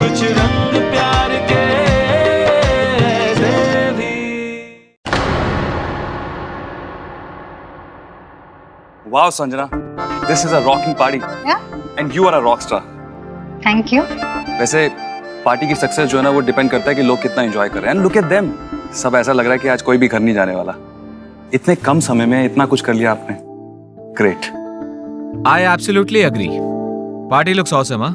कुछ रंग प्यार के दे भी। Wow, Sanjana, this is a rocking party. Yeah. And you are a rock star. Thank you. वैसे पार्टी की सक्सेस जो है ना वो डिपेंड करता है कि लोग कितना एंजॉय कर रहे हैं। एंड लुक एट देम, सब ऐसा लग रहा है कि आज कोई भी घर नहीं जाने वाला। इतने कम समय में इतना कुछ कर लिया आपने। Great. I absolutely agree. Party looks awesome, huh?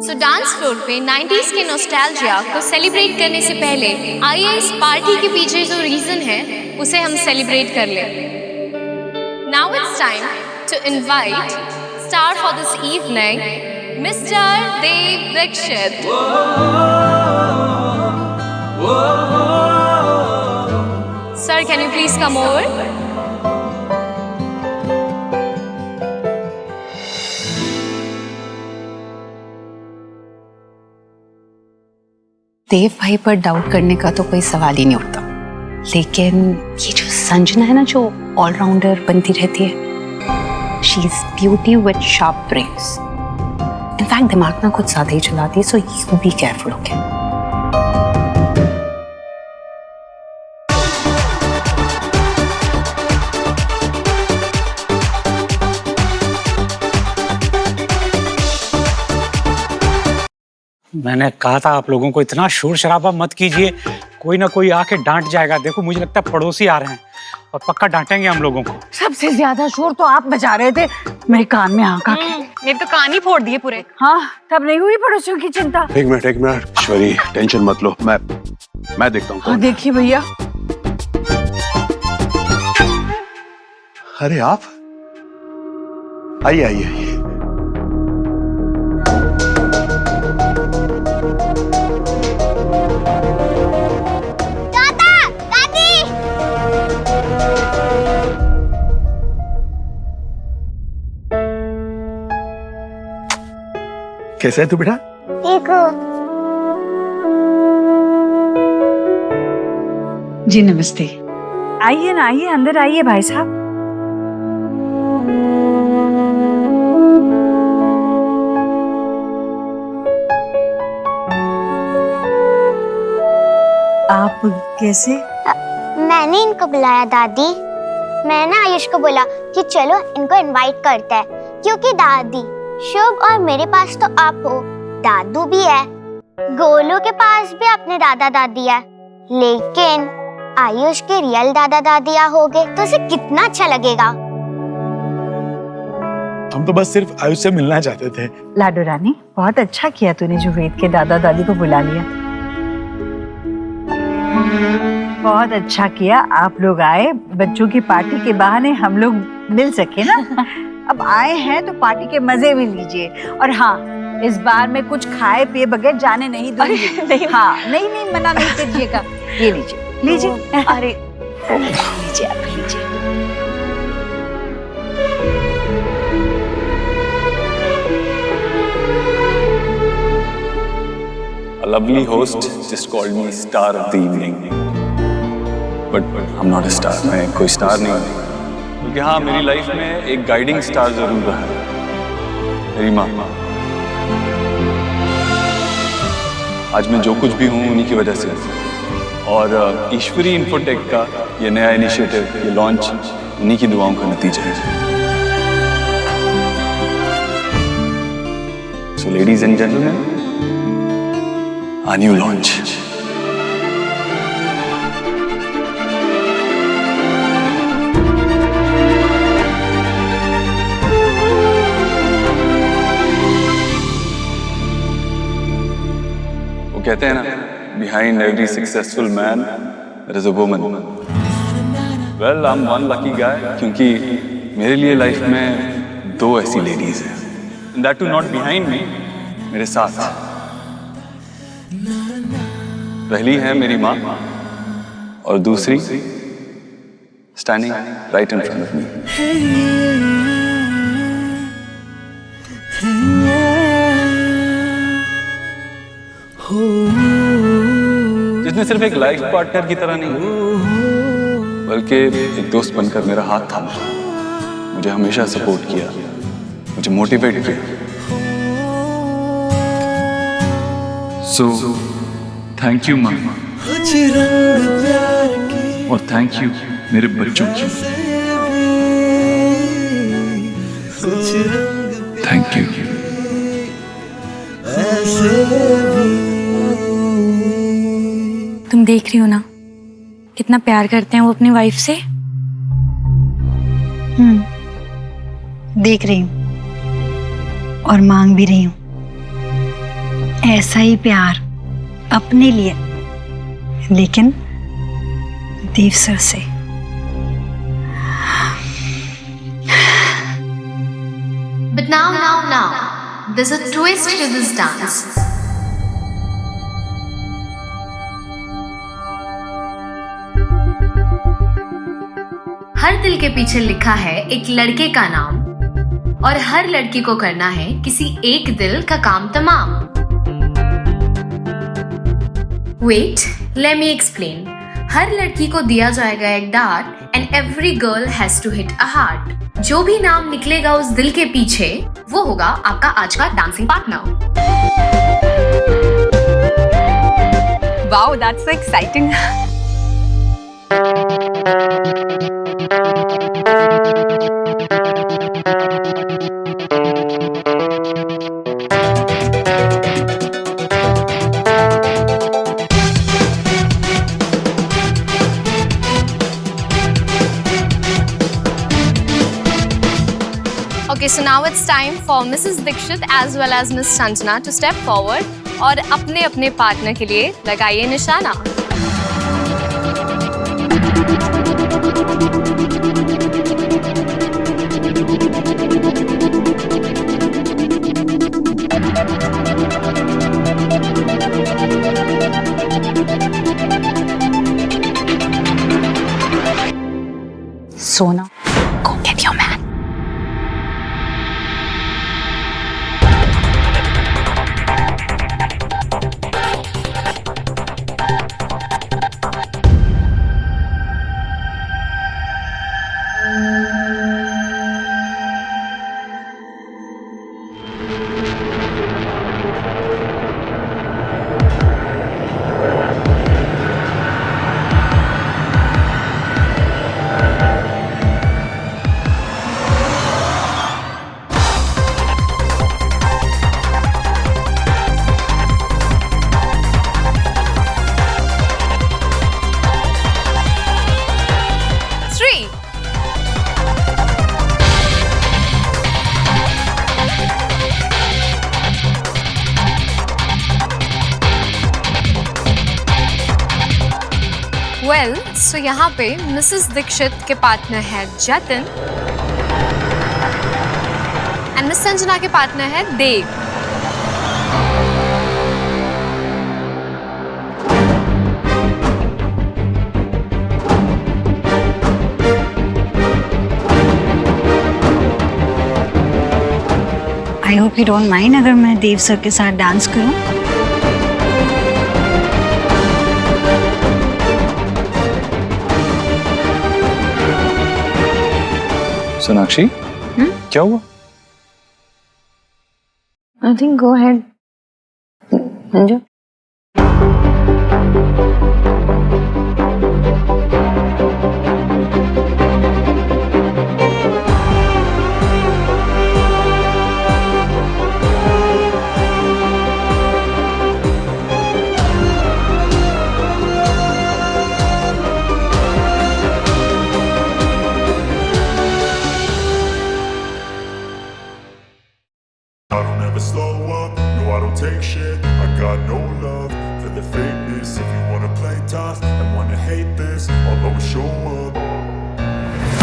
So dance floor पे 90s के नॉस्टैल्जिया को सेलिब्रेट करने से पहले आइए इस पार्टी के पीछे जो रीजन है उसे हम सेलिब्रेट कर लें। Now it's time to invite star for this evening mister Dev Dixit. Sir, can you please come over? Dev भाई पर डाउट करने का तो कोई सवाल ही नहीं उठता, लेकिन ये जो संजना है ना, जो ऑलराउंडर बनती रहती है, she is beauty with sharp brains. In fact दिमाग ना कुछ ज्यादा ही चलाती है, so you be careful, okay? मैंने कहा था आप लोगों को इतना शोर शराबा मत कीजिए, कोई ना कोई आके डांट जाएगा। देखो मुझे लगता है पड़ोसी आ रहे हैं और पक्का डांटेंगे हम लोगों को। सबसे ज्यादा शोर तो आप बजा रहे थे मेरे कान में आका के। मेरे तो कान ही फोड़ दिए पूरे। हाँ, तब नहीं हुई पड़ोसियों की चिंता। एक मिनट ईश्वरी, टेंशन मत लो, मैं देखता हूँ। हाँ, देखिए भैया। अरे आप आइए आइए आइए। कैसा है तू बेटा? ठीक हो? जी नमस्ते। आइए ना, आइए अंदर आइए भाई साहब। आप कैसे? मैंने इनको बुलाया दादी। मैंने आयुष को बोला कि चलो इनको इनवाइट करते हैं, क्योंकि दादी शुभ और मेरे पास तो आप हो, दादू भी है, गोलू के पास भी अपने दादा दादी है, लेकिन आयुष के रियल दादा दादिया हो गए तो उसे कितना अच्छा लगेगा। हम तो बस सिर्फ आयुष से मिलना चाहते थे। लाडो रानी, बहुत अच्छा किया तूने जो वेद के दादा दादी को बुला लिया। बहुत अच्छा किया आप लोग आए, बच्चों की पार्टी के बहाने हम लोग मिल सके ना। अब आए हैं तो पार्टी के मजे भी लीजिए, और हाँ, इस बार मैं कुछ खाए पिए बगैर जाने नहीं दूंगी। नहीं, हाँ, नहीं मना नहीं कीजिएगा। ये लीजिए लीजिए। अरे लीजिए, आप लीजिए। A lovely host just called me star of the evening. But I'm not a star. मैं कोई स्टार नहीं हूँ। क्योंकि हाँ, मेरी लाइफ में एक गाइडिंग स्टार जरूर रहा है, मेरी माँ। आज मैं जो कुछ भी हूँ उन्हीं की वजह से, और ईश्वरी इन्फोटेक का ये नया इनिशिएटिव, ये लॉन्च उन्हीं की दुआओं का नतीजा है। So ladies and gentlemen, our new launch. वो कहते हैं ना, behind every successful man there is a woman. Well, I'm one lucky guy, क्योंकि मेरे लिए लाइफ में दो ऐसी लेडीज हैं, and that too not behind me, मेरे साथ। पहली है मेरी माँ और दूसरी standing right in front of me. जिसने सिर्फ एक लाइफ पार्टनर की तरह नहीं, बल्कि एक दोस्त बनकर मेरा हाथ थामा, मुझे हमेशा सपोर्ट किया, मुझे मोटिवेट किया। So, thank you माँ, और थैंक यू मेरे बच्चों की। Thank you. तुम देख रही हो ना कितना प्यार करते हैं वो अपनी वाइफ से। देख रही हूँ और मांग भी रही हूँ ऐसा ही प्यार अपने लिए, लेकिन देव सर से। But now, there's a twist to this dance. हर दिल के पीछे लिखा है एक लड़के का नाम, और हर लड़की को करना है किसी एक दिल का काम तमाम। Wait, let me explain. हर लड़की को दिया जाएगा एक dart and every girl has to hit a heart. जो भी नाम निकलेगा उस दिल के पीछे वो होगा आपका आज का dancing partner. Wow, that's so exciting. Okay, so now it's time for Mrs. Dikshit as well as Miss Sanjana to step forward और अपने अपने पार्टनर के लिए लगाइए निशाना। Sona, go get your man. Well, so यहाँ पे मिसेस दीक्षित के पार्टनर है जतिन एंड मिस संजना के पार्टनर है Dev. I hope you don't mind अगर मैं देव सर के साथ डांस करूं। सोनाक्षी, क्या हुआ? I think go ahead. Enjoy. I don't ever slow up, no I don't take shit. I got no love for the fakeness. If you wanna play tough and wanna hate this, I'll always show up.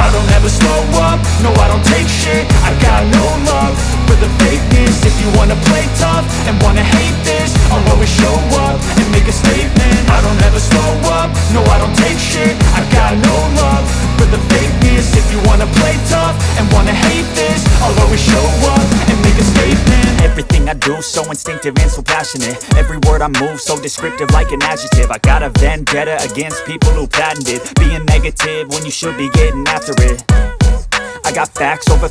I don't ever slow up, no I don't take shit. I got no love for the fakeness. If you wanna play tough and wanna hate this, I'll always show up and make a statement. I don't ever slow up, no I don't take shit. I got no love for the fakeness. If you wanna play tough and wanna hate this, I'll always show up and make a statement. Everything I do so instinctive and so passionate. Every word I move so descriptive like an adjective. I got a vendetta against people who patented being negative when you should be getting after it. I got facts over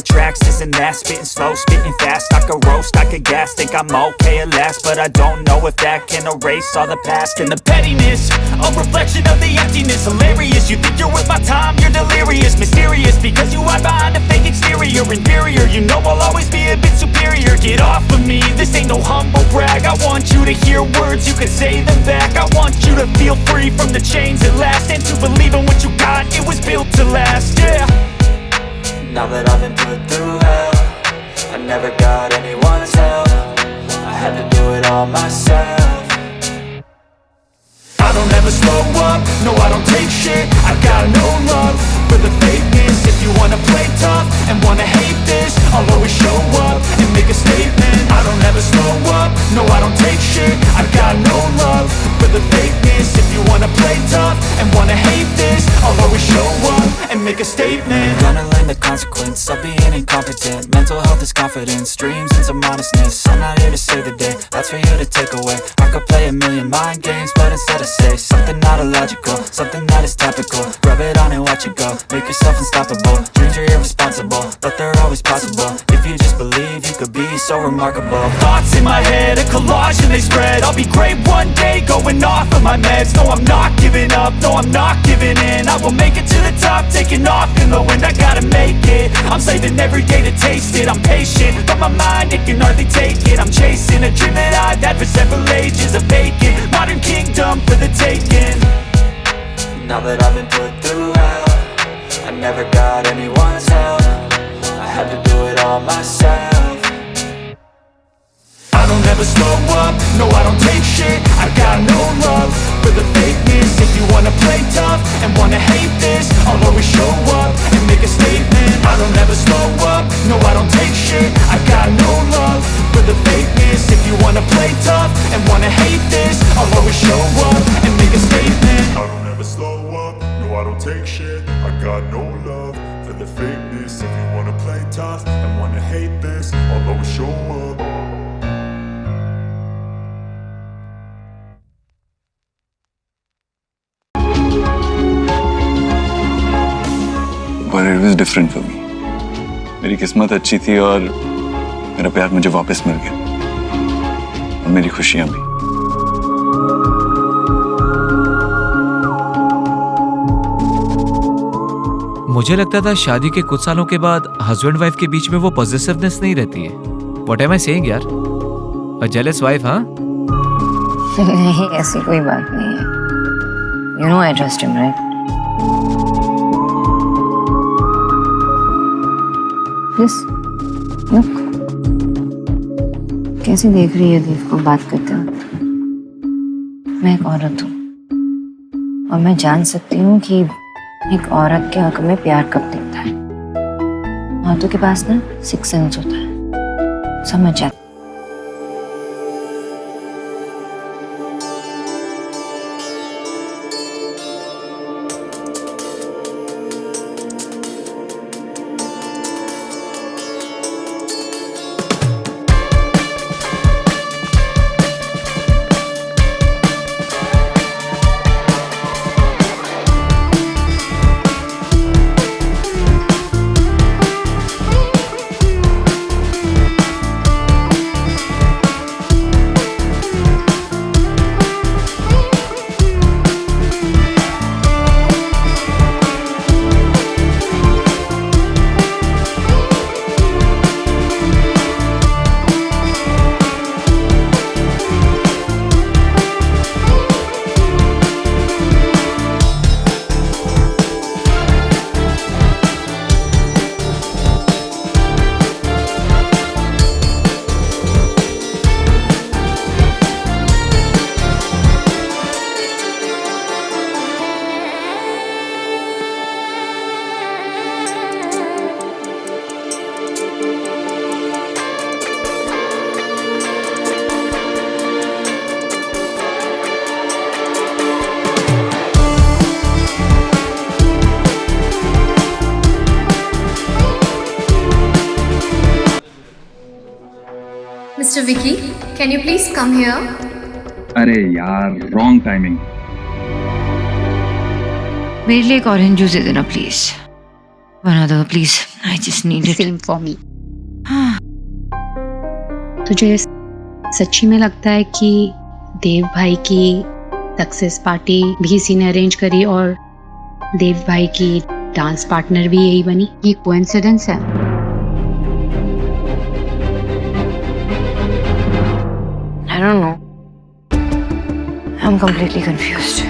tracks, isn't that? Spitting slow, spitting fast, I could roast, I could gas. Think I'm okay at last, but I don't know if that can erase all the past. And the pettiness, a reflection of the emptiness. Hilarious, you think you're worth my time, you're delirious. Mysterious, because you hide behind a fake exterior. Inferior, you know I'll always be a bit superior. Get off of me, this ain't no humble brag. I want you to hear words, you can say them back. I want you to feel free from the chains at last, and to believe in what you got, it was built to last, yeah. Now that I've been put through hell, I never got anyone's help, I had to do it all myself. I don't ever slow up, no I don't take shit. I got no love for the fakeness. If you wanna play tough and wanna hate this, I'll always show up and make a statement. I don't ever slow up, no I don't take shit. I got no love for the fakeness. If you wanna play tough and wanna hate this, I'll always show up and make a statement. Gonna learn the consequence of being incompetent. Mental health is confidence, dreams and some honestness. I'm not here to save the day, that's for you to take away. I could play a million mind games, but instead I say something not illogical, something that is topical. Rub it on and watch it go, make yourself unstoppable. Dreams are irresponsible, but they're always possible. If you just believe, you could be so remarkable. Thoughts in my head, a collage and they spread. I'll be great one day, going off of my meds. No, I'm not giving up, no, I'm not giving in. I will make it to the top, taking off in the wind. I gotta make it, I'm saving every day to taste it. I'm patient, but my mind, it can hardly take it. I'm chasing a dream that I've had for several ages. A vacant, modern kingdom for the taking. Now that I've been put through hell, I never got anyone's help, I had to do it all myself. I don't ever slow up, no I don't take shit. I got no love for the fakeness. If you wanna play tough and wanna hate this, I'll always show up and make a statement. I don't ever slow up, no I don't take shit. I got no love for the fakeness. If you wanna play tough and wanna hate this, I'll always show up and make a statement. I don't ever slow up, no I don't take shit. I got no love for the fakeness. If you wanna play tough and wanna hate this, I'll always show up. But it was different for me. मेरी किस्मत अच्छी थी और मेरा प्यार मुझे वापस मिल गया और मेरी खुशियां भी. मुझे लगता था शादी के कुछ सालों के बाद हस्बैंड वाइफ के बीच में वो पॉजिटिवनेस नहीं रहती है. व्हाट एम आई सेइंग यार? अ जेलस वाइफ, हाँ? नहीं, ऐसी कोई बात नहीं है. You know I trust him, right? Look, कैसे देख रही है देव को बात करते वक्त? मैं एक औरत हूँ और मैं जान सकती हूँ कि एक औरत के हक में प्यार कब दिखता है. औरतों के पास ना सिक्स सेंस होता है, समझ जाती. Mr. Vicky, can you please come here? अरे यार, wrong timing. मेरे लिए एक ऑरेंज जूस दे देना प्लीज. बना दो please, I just need it. Same for me. तुझे सच्ची में लगता है कि देव भाई की सक्सेस पार्टी भी इसी ने अरेंज करी और देव भाई की डांस पार्टनर भी यही बनी? ये कोइंसिडेंस है? I don't know. I'm completely confused.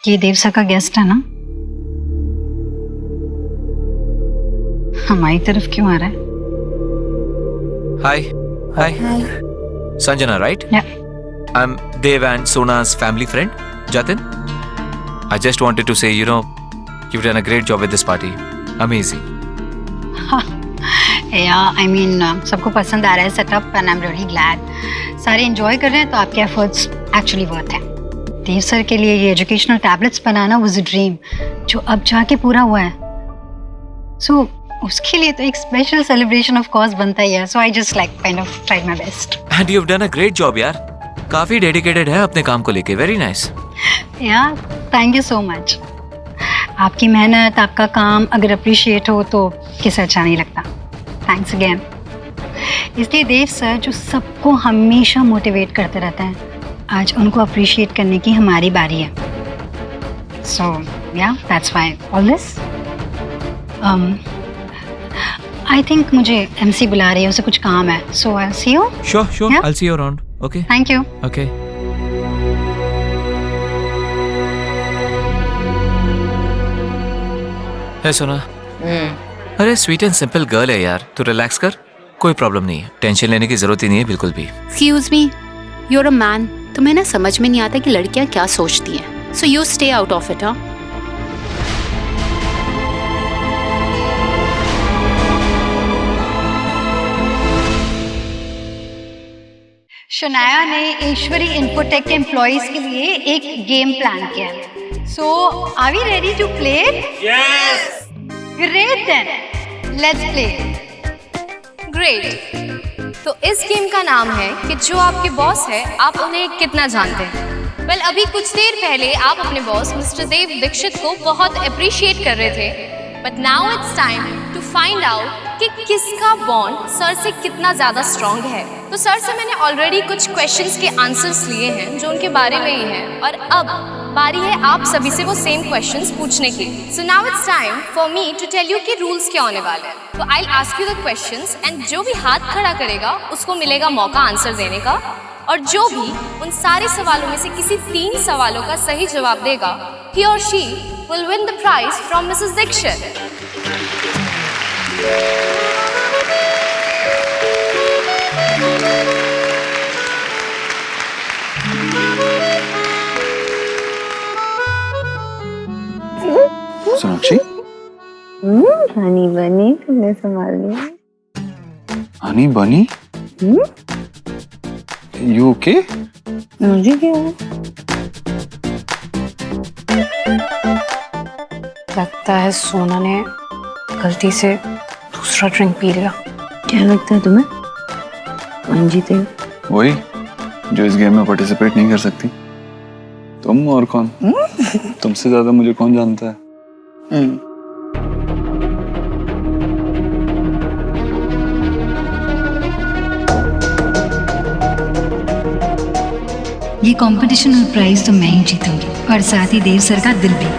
ये देव सर का गेस्ट है ना? हमारी तरफ क्यों आ रहा है? Hi. Hi. Sanjana, right? Yeah. I'm Dev and Sona's family friend, Jatin. I just wanted to say, you've done a great job with this party. Amazing. Yeah, I mean, सबको पसंद आ रहा है setup and I'm really glad. सारे enjoy कर रहे हैं तो आपके efforts actually worth हैं. देव सर के लिए ये educational tablets banana was a dream, जो अब जाके पूरा हुआ है. So उसके लिए तो एक स्पेशल सेलिब्रेशन ऑफ कोर्स बनता ही है. So I just like kind of tried my best. And you have done a great job यार. काफी डेडिकेटेड है अपने काम को लेके. Very nice. Yeah thank you so much. आपकी मेहनत, आपका काम अगर अप्रिशिएट हो तो किसे अच्छा नहीं लगता. Thanks again. इसलिए देव सर जो सबको हमेशा मोटिवेट करते रहते हैं, आज उनको अप्रिशिएट करने की हमारी बारी है. सो या that's why all this. I think मुझे MC बुला रही है, उसे कुछ काम है. So I'll see you. Sure. Yeah? I'll see you around. Okay. Thank you. Okay. Hey सोना. अरे स्वीट एंड सिंपल गर्ल है यार. तू रिलैक्स कर. कोई प्रॉब्लम नहीं है. टेंशन लेने की जरूरत ही नहीं है बिल्कुल भी. Excuse me, you're a man. तुम्हें ना समझ में नहीं आता कि लड़कियां क्या सोचती हैं. So you stay out of it, huh? Shanaya ने ईश्वरी इन्फोटेक के एम्प्लॉइज के लिए एक गेम प्लान किया है. So are we ready to play? Yes. Great then, let's play. Great. तो इस गेम का नाम है कि जो आपके बॉस है आप उन्हें कितना जानते हैं. वेल, अभी कुछ देर पहले आप अपने बॉस मिस्टर देव दीक्षित को बहुत अप्रिशिएट कर रहे थे. But now it's time to find out कि किसका बॉन्ड सर से कितना ज्यादा स्ट्रॉन्ग है. तो सर से मैंने ऑलरेडी कुछ क्वेश्चंस के आंसर्स लिए हैं जो उनके बारे में ही हैं, और अब बारी है आप सभी से वो सेम क्वेश्चंस पूछने की. So now it's time for me to tell you कि रूल्स क्या होने वाले हैं. तो I will ask you the questions and जो भी हाथ खड़ा करेगा उसको मिलेगा मौका आंसर देने का, और जो भी उन सारे सवालों में से किसी 3 सवालों का सही जवाब देगा, he or she will win the prize from Mrs. Dixit. Sonakshi, Honey बनी, तुमने संभाल लिया. हनी बनी, यू ओके? मुझे क्या हुआ? लगता है सोना ने गलती से दूसरा ड्रिंक पी लिया. क्या लगता है तुम्हें? कौन जीतेगा? वही जो इस गेम में पार्टिसिपेट नहीं कर सकती. तुम और कौन? तुमसे ज्यादा मुझे कौन जानता है? ये कंपटीशन और प्राइज तो मैं ही जीतूंगी, और साथ ही देव सर का दिल भी.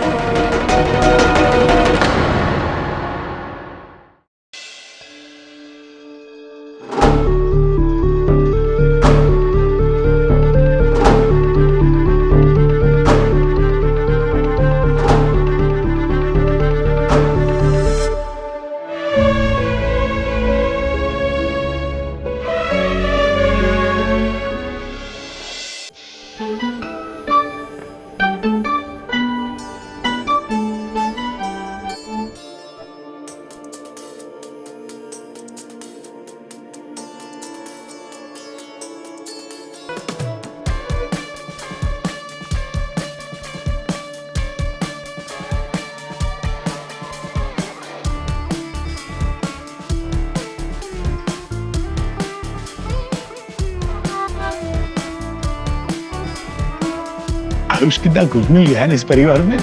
आयुष कितना घुल मिल गया है इस परिवार में।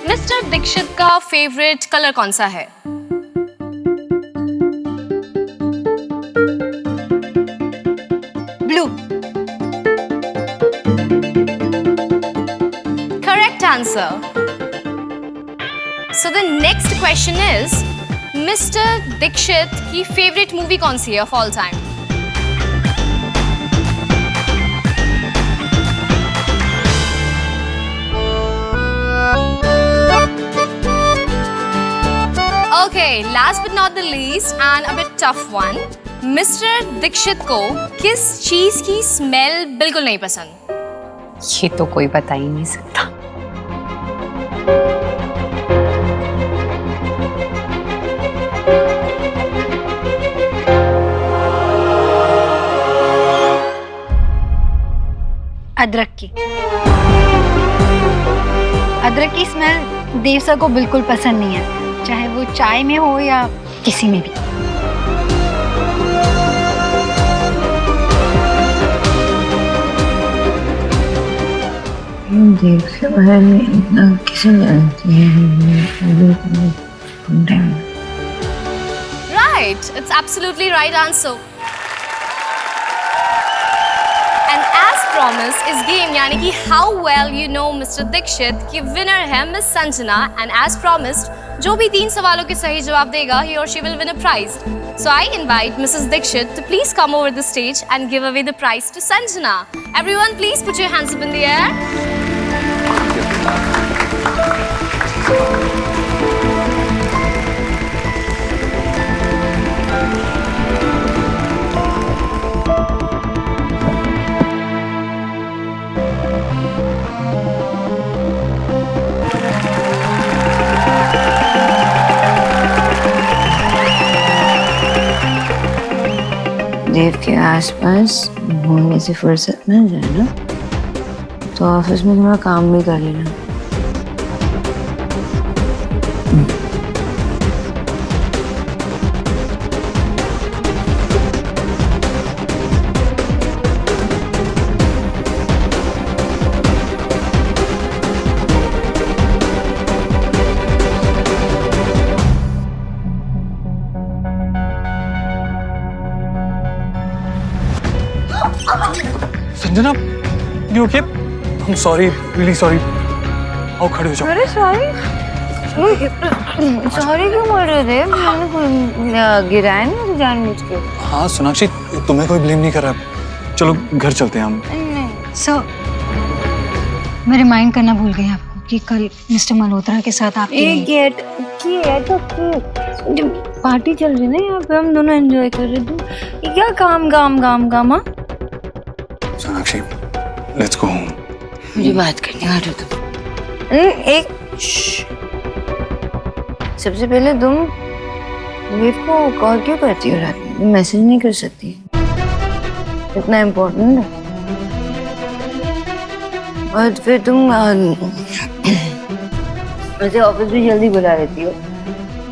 मिस्टर दीक्षित का फेवरेट कलर कौन सा है? Blue. Correct answer. So the next question is, mister Dikshit की फेवरेट मूवी कौन सी है of all time? Okay, last but not the least and a bit tough one. Mister Dikshit को किस चीज की स्मेल बिल्कुल नहीं पसंद? ये तो कोई बता ही नहीं सकता। अदरक की। अदरक की स्मेल देव सर को बिल्कुल पसंद नहीं है, चाहे वो चाय में हो या किसी में भी। देव के बारे में इतना किसे जानती है? Right, it's absolutely right answer. And as promised, इस गेम यानी कि How well you know Mr. Dixit की विनर है miss Sanjana, and as promised, जो भी 3 सवालों के सही जवाब देगा, he or she will win a prize. So I invite Mrs. Dixit to please come over the stage and give away the prize to Sanjana. Everyone, please put your hands up in the air. देव के आसपास घूमने से फुर्सत मिल जाए ना, तो office में थोड़ा काम भी कर लेना। Sanjana, you okay? I'm sorry, really sorry. आओ खड़े हो जाओ। अरे सॉरी क्यों बोल रहे थे? मैंने कोई गिराया नहीं जानबूझ के। हाँ सोनाक्षी, तुम्हें कोई ब्लेम नहीं कर रहा। चलो घर चलते हैं हम। नहीं सर, मैं रिमाइंड करना भूल गई आपको कि कल मिस्टर मल्होत्रा के साथ आपकी पार्टी चल रही है ना, यहाँ पे हम दोनों एंजॉय कर रहे थे। ये क्या काम हाँ? Sonakshi, let's go home. मुझे बात करनी है, हटो तुम। एक सबसे पहले तुम देव को कॉल क्यों करती हो रात में? मैसेज नहीं कर सकती? इतना इम्पोर्टेंट है? और फिर तुम वैसे ऑफिस भी जल्दी बुला लेती हो।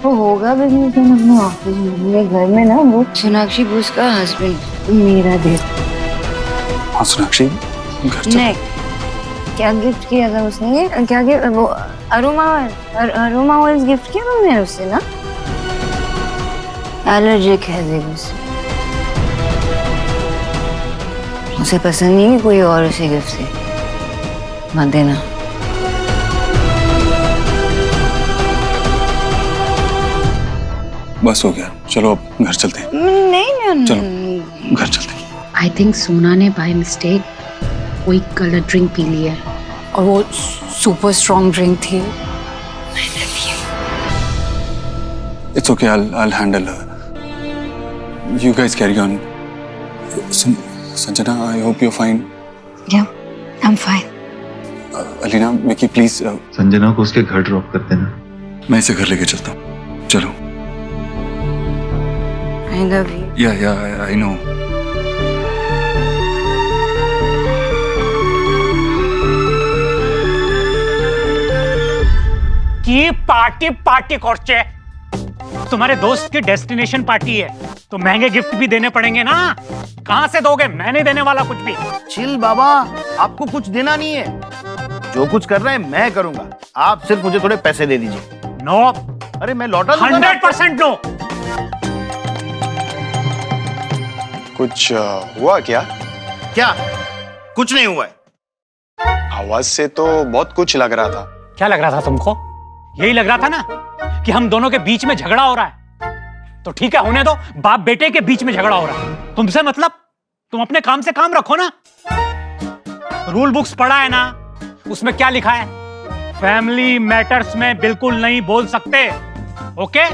वो होगा बिजनेस में अपने ऑफिस में, घर में ना वो सोनाक्षी बोस का हस्बैंड मेरा देव। हाँ सोनाक्षी, घर चल। नहीं, क्या गिफ्ट किया था उसने? क्या वो अरोमा ऑयल गिफ्ट किया तुमने उससे ना? एलर्जिक है देव उससे। उसे पसंद नहीं है कोई और उसे गिफ्ट से मत देना। बस हो गया, चलो अब घर चलते हैं। नहीं चलो घर चलते हैं। आई थिंक सोना ने बाय मिस्टेक कोई कलर ड्रिंक पी ली है, और वो सुपर स्ट्रॉन्ग ड्रिंक थी। It's okay, I'll handle her. You guys carry on. Sanjana, I hope you're fine. Yeah, I'm fine. Alina, Vicky, please. Sanjana को उसके घर ड्रॉप कर देना। मैं इसे घर लेके चलता हूँ। चलो। I love you. Yeah, I know. की पार्टी करचे। तुम्हारे दोस्त की डेस्टिनेशन पार्टी है, तो महंगे गिफ्ट भी देने पड़ेंगे ना। कहां से दोगे? मैं नहीं देने वाला कुछ भी। चिल बाबा, आपको कुछ देना नहीं है। जो कुछ कर रहे हैं मैं करूंगा, आप सिर्फ मुझे थोड़े पैसे दे दीजिए। नो। अरे मैं लौटा दूंगा। 100% नो। कुछ हुआ क्या? क्या? कुछ नहीं हुआ है। आवाज से तो बहुत कुछ लग रहा था। क्या लग रहा था तुमको? यही लग रहा था ना कि हम दोनों के बीच में झगड़ा हो रहा है। तो ठीक है, होने दो। बाप बेटे के बीच में झगड़ा हो रहा है, तुमसे मतलब? तुम अपने काम से काम रखो ना। रूल बुक्स पढ़ा है ना, उसमें क्या लिखा है? फैमिली मैटर्स में बिल्कुल नहीं बोल सकते। ओके?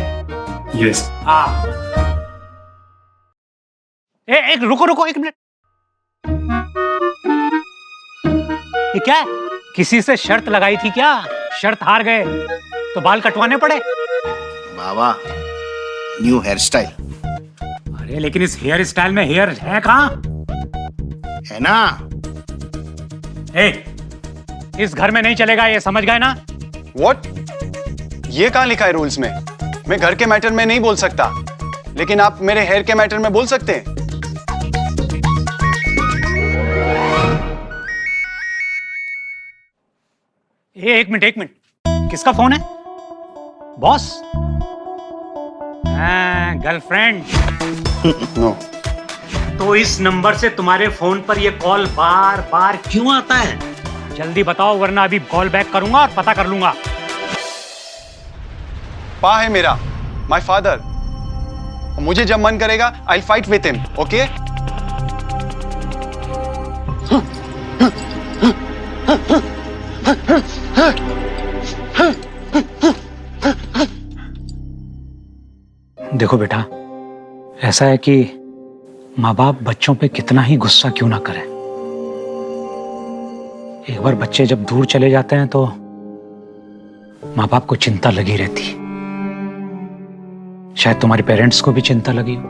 यस। हाँ। एक रुको एक मिनट। ये क्या है? किसी से शर्त लगाई थी क्या? शर्त हार गए तो बाल कटवाने पड़े? बाबा, न्यू हेयर स्टाइल। अरे लेकिन इस हेयर स्टाइल में हेयर है कहां? है ना। इस घर में नहीं चलेगा, ये समझ गए ना? What? ये कहां लिखा है रूल्स में? मैं घर के मैटर में नहीं बोल सकता, लेकिन आप मेरे हेयर के मैटर में बोल सकते हैं। एक मिनट। किसका फोन है? बॉस? गर्लफ्रेंड? नो। तो इस नंबर से तुम्हारे फोन पर ये कॉल बार बार क्यों आता है? जल्दी बताओ, वरना अभी कॉल बैक करूंगा और पता कर लूंगा। पा है मेरा, माय फादर। मुझे जब मन करेगा आई फाइट विथ हिम, ओके? देखो बेटा, ऐसा है कि माँ बाप बच्चों पे कितना ही गुस्सा क्यों ना करें, एक बार बच्चे जब दूर चले जाते हैं तो माँ बाप को चिंता लगी रहती। शायद तुम्हारे पेरेंट्स को भी चिंता लगी हो।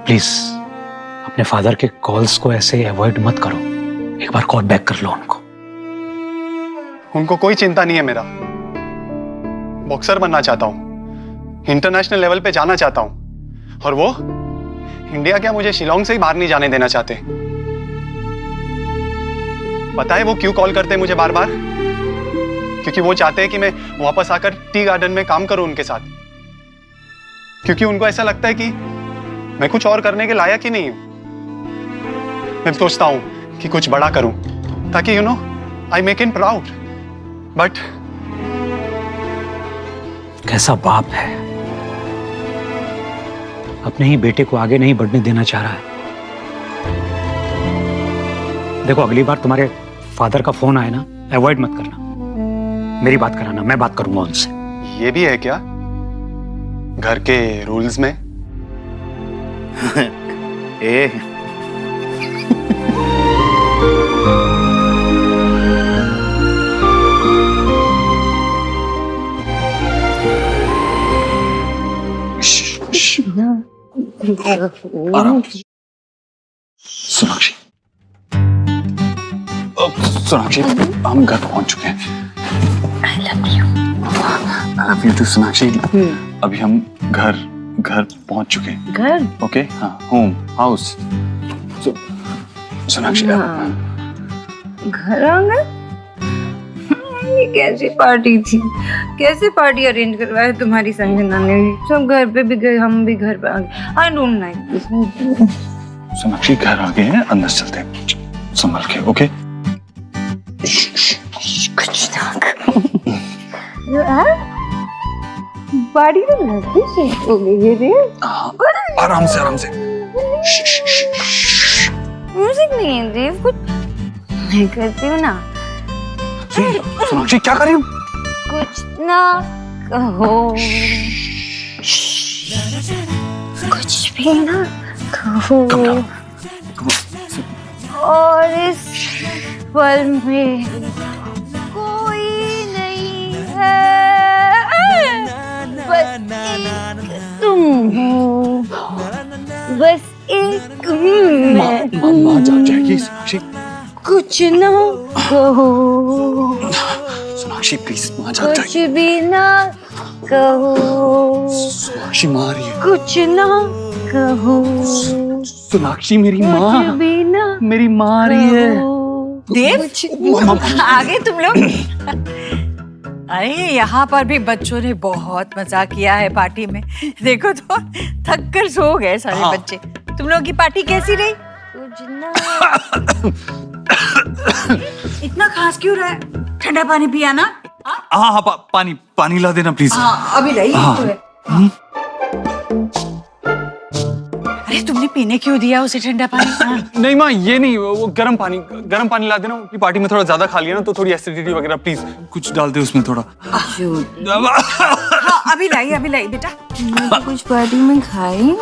प्लीज अपने फादर के कॉल्स को ऐसे अवॉइड मत करो, एक बार कॉल बैक कर लो उनको। उनको कोई चिंता नहीं है मेरा। बॉक्सर बनना चाहता हूं, इंटरनेशनल लेवल पे जाना चाहता हूं, और वो इंडिया क्या, मुझे शिलोंग से ही बाहर नहीं जाने देना चाहते। पता है वो क्यों कॉल करते हैं मुझे बार बार? क्योंकि वो चाहते हैं कि मैं वापस आकर टी गार्डन में काम करूं उनके साथ, क्योंकि उनको ऐसा लगता है कि मैं कुछ और करने के लायक ही नहीं हूं। मैं सोचता हूं कि कुछ बड़ा करूं ताकि I make him proud, but कैसा बाप है, अपने ही बेटे को आगे नहीं बढ़ने देना चाह रहा है। देखो, अगली बार तुम्हारे फादर का फोन आए ना, अवॉइड मत करना, मेरी बात कराना, मैं बात करूंगा उनसे। ये भी है क्या घर के रूल्स में? सोनाक्षी, सोनाक्षी, हम घर पहुंच चुके हैं। I love you. I love you too, Sonakshi. अभी हम घर पहुंच चुके हैं। घर? ओके, हाँ, होम, हाउस। सोनाक्षी, घर आ गए? ये कैसी पार्टी थी? कैसे पार्टी अरेंज करवाया तुम्हारी संजना ने? सब घर पे भी गए, हम भी घर पे आ गए। I don't like this. Sonakshi, घर आ गए हैं, अंदर चलते हैं, संभल के, ओके? कुछ ना पार्टी तो लगती है, हो गई है रे। आराम से। म्यूजिक नहीं है देव, कुछ मैं करती हूँ ना। सोनाक्षी, क्या कर रही हो? कुछ ना कहो, कुछ भी ना कहो, और इस पल में कोई नहीं है, बस एक तुम हो, बस एक मैं। माँ जाग जाएगी सोनाक्षी। कुछ ना कहो सोनाक्षी, प्लीज, माँ जाग जाएगी। कुछ भी ना कहो सोनाक्षी, माँ आ रही है। कुछ ना कहो। सोनाक्षी मेरी माँ, मेरी माँ आ रही है। देव आ गए तुम लोग। अरे यहाँ पर भी बच्चों ने बहुत मजा किया है पार्टी में। देखो तो थक कर सो गए सारे बच्चे। तुम लोगों की पार्टी कैसी रही? इतना खांस क्यों रहा है? ठंडा पानी पिया ना? हाँ, पानी ला देना प्लीज। अभी लाई। अरे तुमने पीने क्यों दिया उसे ठंडा पानी? नहीं माँ, ये नहीं, वो गर्म पानी ला देना। की पार्टी में थोड़ा ज्यादा खा लिया ना, तो थोड़ी एसिडिटी वगैरह, प्लीज कुछ डाल दे उसमें थोड़ा। हाँ अभी लाई बेटा। कुछ पार्टी में खाई।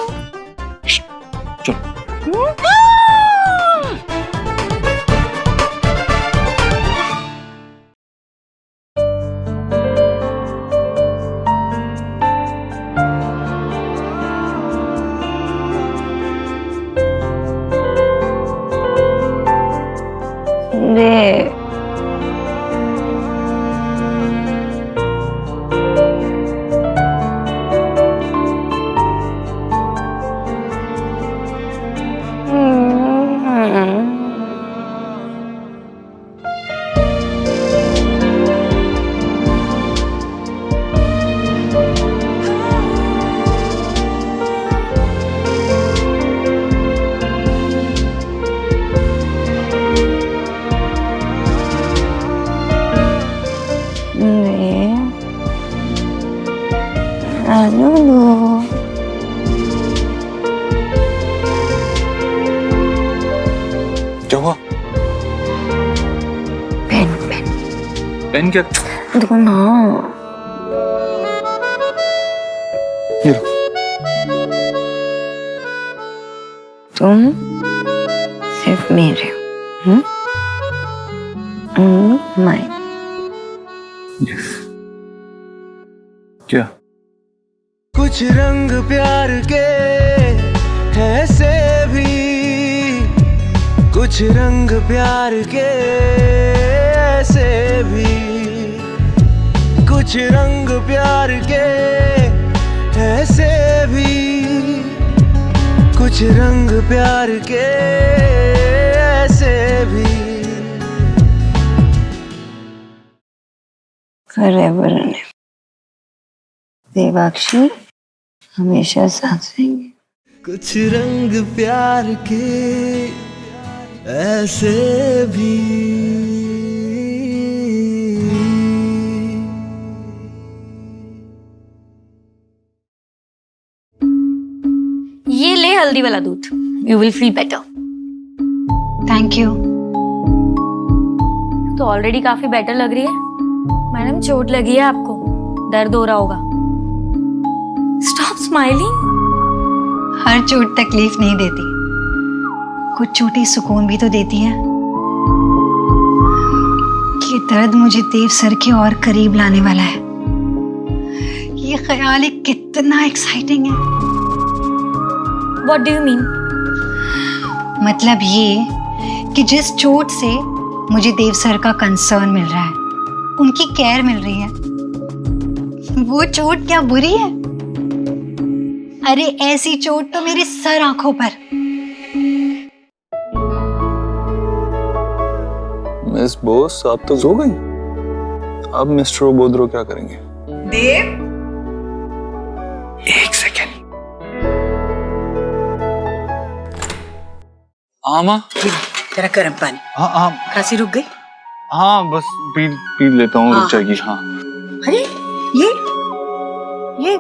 क्या हुआ? पेन क्या? देखो ना। ये लो। तुम सिर्फ मेरे हो, माइन। क्या? कुछ रंग प्यार के ऐसे भी, कुछ रंग प्यार के ऐसे भी, कुछ रंग प्यार के ऐसे भी, कुछ रंग प्यार के ऐसे भी। फॉरएवर देवाक्षी हमेशा साथ रहेंगे। कुछ रंग प्यार के ऐसे भी। ये ले हल्दी वाला दूध, you will feel better. Thank you. तो ऑलरेडी काफी बेटर लग रही है। मैडम चोट लगी है आपको, दर्द हो रहा होगा। Stop smiling. हर चोट तकलीफ नहीं देती, कुछ चोटें सुकून भी तो देती हैं। ये दर्द मुझे देव सर के और करीब लाने वाला है। ये ख्याल ही कितना एक्साइटिंग है। What do you mean? मतलब ये कि जिस चोट से मुझे देव सर का कंसर्न मिल रहा है, उनकी केयर मिल रही है, वो चोट क्या बुरी है? अरे ऐसी चोट तो मेरी सर आंखों पर। मिस बोस, आप तो सो गई। अब मिस्टर ओबोद्रो क्या करेंगे? देव, एक सेकेंड। आमा, तेरा गर्म पानी। हाँ, खांसी रुक गई? हाँ, बस पी लेता हूँ, रुक जाएगी। हाँ। अरे ये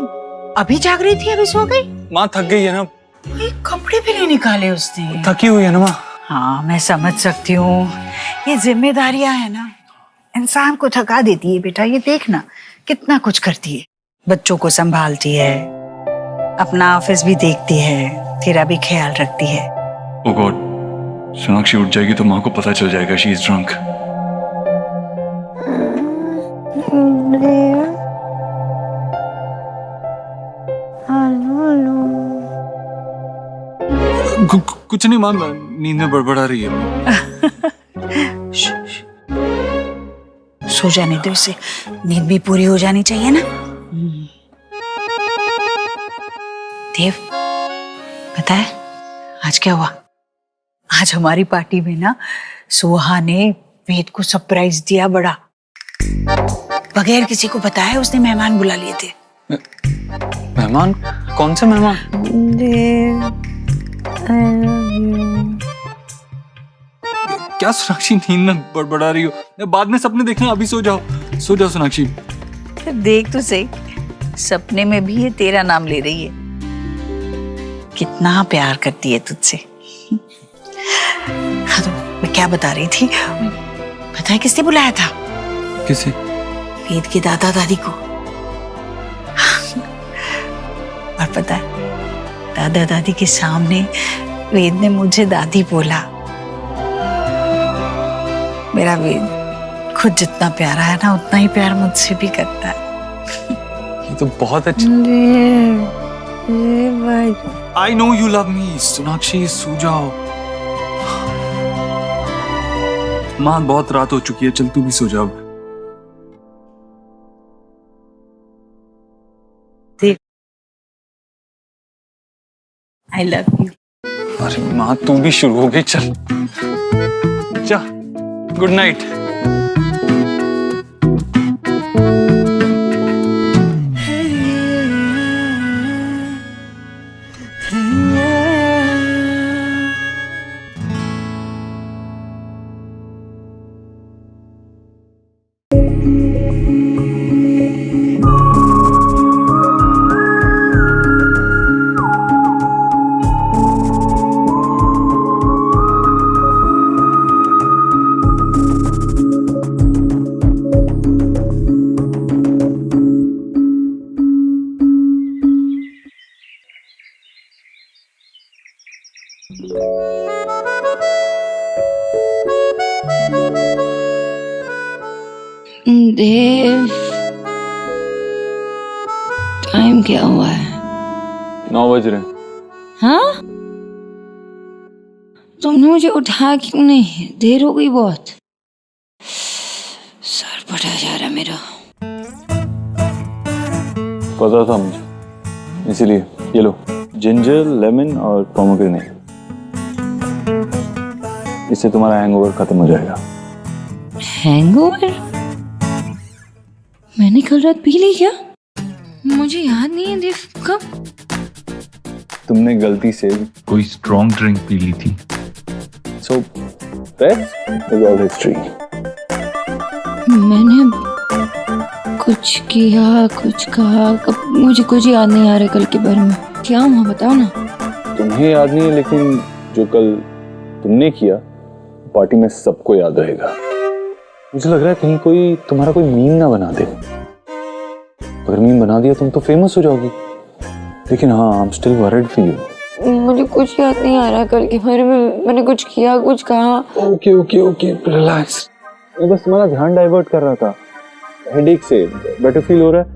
अभी जाग रही थी, अभी सो गई? माँ थक गई है ना। ये कपड़े भी नहीं निकाले उसने। थकी हुई है ना माँ। हाँ मैं समझ सकती हूँ, ये जिम्मेदारियां है ना, इंसान को थका देती है बेटा। ये देखना कितना कुछ करती है, बच्चों को संभालती है, अपना ऑफिस भी देखती है, तेरा भी ख्याल रखती है। ओह गॉड, सोनाक्षी उठ जाएगी तो माँ को पता चल जाएगा शी इज ड्रंक। कुछ नहीं माँ, नींद में बड़बड़ा रही है। सो जाने दो इसे, नींद भी पूरी हो जानी चाहिए ना। देव, पता है आज क्या हुआ? आज हमारी पार्टी में ना सोहा ने वेद को सरप्राइज दिया बड़ा। बगैर किसी को बताए उसने मेहमान बुला लिए थे। मेहमान? कौन से मेहमान? क्या सोनाक्षी नींद में बड़बड़ा रही हो? बाद में सपने देखना, अभी सो जाओ सोनाक्षी। देख तो सही, सपने में भी ये तेरा नाम ले रही है। कितना प्यार करती है तुझसे। हाँ तो मैं क्या बता रही थी, पता है किसने बुलाया था? किसे? वेद के दादा दादी को। और पता है दादा दादी के सामने वेद ने मुझे दादी बोला। मेरा वेद खुद जितना प्यारा है ना उतना ही प्यार मुझसे भी करता है। ये तो बहुत अच्छा। I know you love me. Sonakshi सो जाओ। माँ बहुत रात हो चुकी है, चल तू भी सो जाओ। I love you. अरे माँ तू भी शुरू हो गई, चल जा। Good night. देव, टाइम क्या हुआ है? 9 बज रहे हैं। हाँ? तुमने मुझे उठा क्यों नहीं? देर हो गई बहुत। सर फटा जा रहा मेरा। पता था मुझे, इसीलिए ये लो, जिंजर, लेमन और पोमेग्रेनेट। इससे तुम्हारा हैंगओवर खत्म हो जाएगा। हैंगओवर? मैंने कल रात पी ली क्या? मुझे याद नहीं है देव, कब? तुमने गलती से कोई स्ट्रॉन्ग ड्रिंक पी ली थी। So that is all history. मैंने कुछ किया, कुछ कहा, मुझे कुछ याद नहीं आ रहा कल के बारे में। क्या हुआ बताओ ना। तुम्हें याद नहीं है, लेकिन जो कल तुमने किया पार्टी में सबको याद रहेगा। मुझे लग रहा है कहीं कोई तुम्हारा कोई मीम ना बना दे। अगर मीम बना दिया तुम तो फेमस हो जाओगी। लेकिन हाँ, I am still worried for you. मुझे कुछ याद नहीं आ रहा कल के बारे में। मैंने कुछ किया, कुछ कहा। Okay okay okay, relax. मैं बस तुम्हारा ध्यान डाइवर्ट कर रहा था हेडेक से। बेटर फील हो रहा है?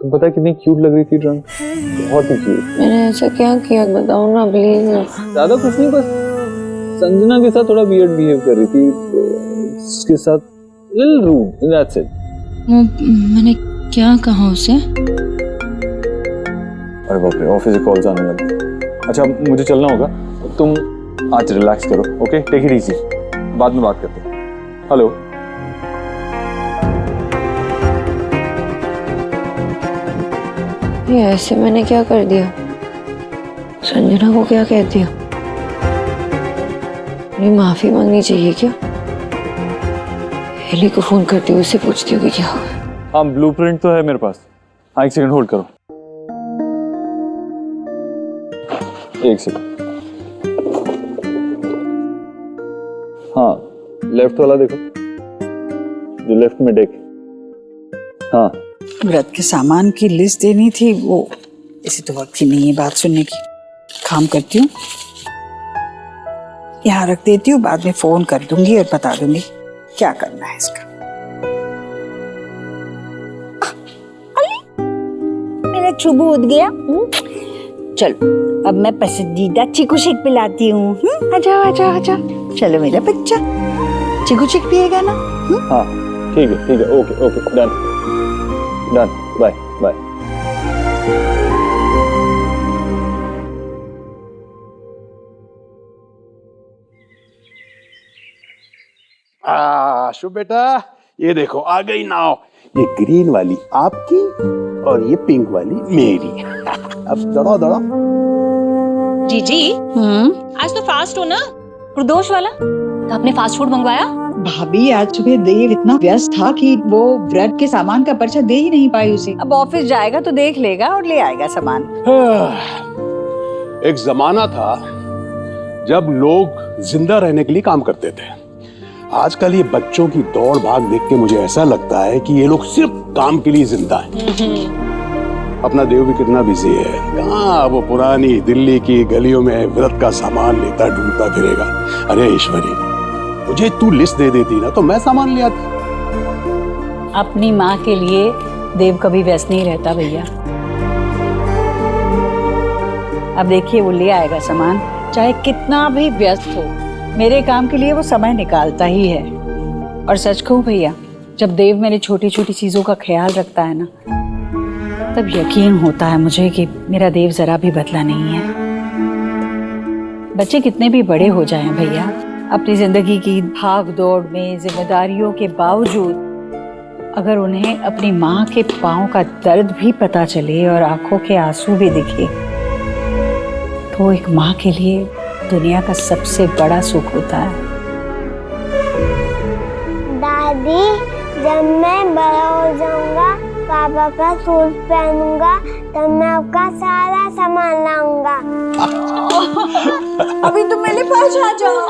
तुम पता है कितनी क्यूट लग रही थी ड्रंक, बहुत ही क्यूट। मैंने ऐसा क्या किया बताओ ना प्लीज। ज्यादा कुछ नहीं, बस संजना के साथ थोड़ा वियर्ड बिहेव कर रही थी, उसके साथ लिटिल रूड, दैट्स इट। मैंने क्या कहा उसे? अरे बाप रे, ऑफिस से कॉल्स आने लगे। अच्छा मुझे चलना होगा, तुम आज रिलैक्स करो, ओके? टेक इट इजी, बाद में बात करते हैं। हेलो। ये ऐसे मैंने क्या कर दिया? संजना को क्या कह दिया? मुझे माफी मांगनी चाहिए क्या? हेली को फोन करती हूँ, उससे पूछती हूँ कि क्या हुआ। हाँ, ब्लूप्रिंट तो है मेरे पास। हाँ, एक सेकंड होल्ड करो। एक सेकंड। हाँ, लेफ्ट वाला देखो, जो लेफ्ट में देख। हाँ, व्रत के सामान की लिस्ट देनी थी, वो इसे तो वक्त ही नहीं है बात सुनने की। काम करती हूँ, यहाँ रख देती हूँ, बाद में फोन कर दूंगी और बता दूंगी क्या करना है इसका। मेरा चुबू उठ गया। चलो अब मैं पसंदीदा चीकू शेक पिलाती हूँ। आजा आजा आजा, चलो मेरा बच्चा चीकू शेक पिएगा ना? हाँ ठीक है, okay okay, done done, bye bye. Shubh बेटा, ये देखो आ गई नाव। ये ग्रीन वाली आपकी और ये पिंक वाली मेरी। अब दौड़ो दौड़ो। जीजी, आज तो फास्ट हो ना, प्रदोष वाला, तो आपने फास्ट फूड मंगवाया? भाभी आज सुबह देव इतना व्यस्त था कि वो व्रत के सामान का पर्चा दे ही नहीं पाई उसे। अब ऑफिस जाएगा तो देख लेगा और ले आएगा सामान। एक जमाना था जब लोग जिंदा रहने के लिए काम करते थे। आजकल ये बच्चों की दौड़ भाग देख के मुझे ऐसा लगता है कि ये लोग सिर्फ काम के लिए जिंदा हैं। अपना देव भी कितना बिजी है, कहाँ वो पुरानी दिल्ली की गलियों में व्रत का सामान लेता ढूंढता फिरेगा। अरे ईश्वरी, मुझे तू लिस्ट दे देती ना तो मैं सामान ले आती। अपनी माँ के लिए देव कभी व्यस्त नहीं रहता भैया। अब देखिए वो ले आएगा सामान, चाहे कितना भी व्यस्त हो, मेरे काम के लिए वो समय निकालता ही है। और सच कहूं भैया, जब देव मेरी छोटी छोटी चीजों का ख्याल रखता है ना, तब यकीन होता है मुझे कि मेरा देव जरा भी बदला नहीं है। बच्चे कितने भी बड़े हो जाएं भैया, अपनी जिंदगी की भाग दौड़ में जिम्मेदारियों के बावजूद अगर उन्हें अपनी माँ के पाँव का दर्द भी पता चले और आंखों के आंसू भी दिखे, तो एक माँ के लिए दुनिया का सबसे बड़ा सुख होता है। दादी, जब मैं बड़ा हो जाऊंगा, पापा का सूट पहनूंगा, तब मैं आपका सारा सामान लाऊंगा। अभी तुम मेरे पास आ जाओ।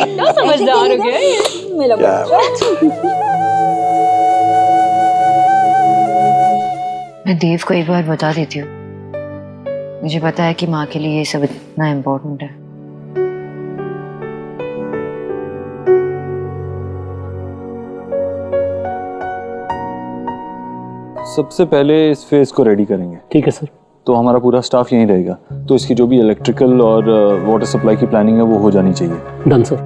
क्या समझदार हो गया ये मेरा बच्चा। मैं देव को एक बार बता देती हूँ। मुझे पता है कि माँ के लिए ये सब इतना इम्पोर्टेंट है। सबसे पहले इस फेज को रेडी करेंगे। ठीक है सर। तो हमारा पूरा स्टाफ यहीं रहेगा, तो इसकी जो भी इलेक्ट्रिकल और वाटर सप्लाई की प्लानिंग है वो हो जानी चाहिए। Done sir.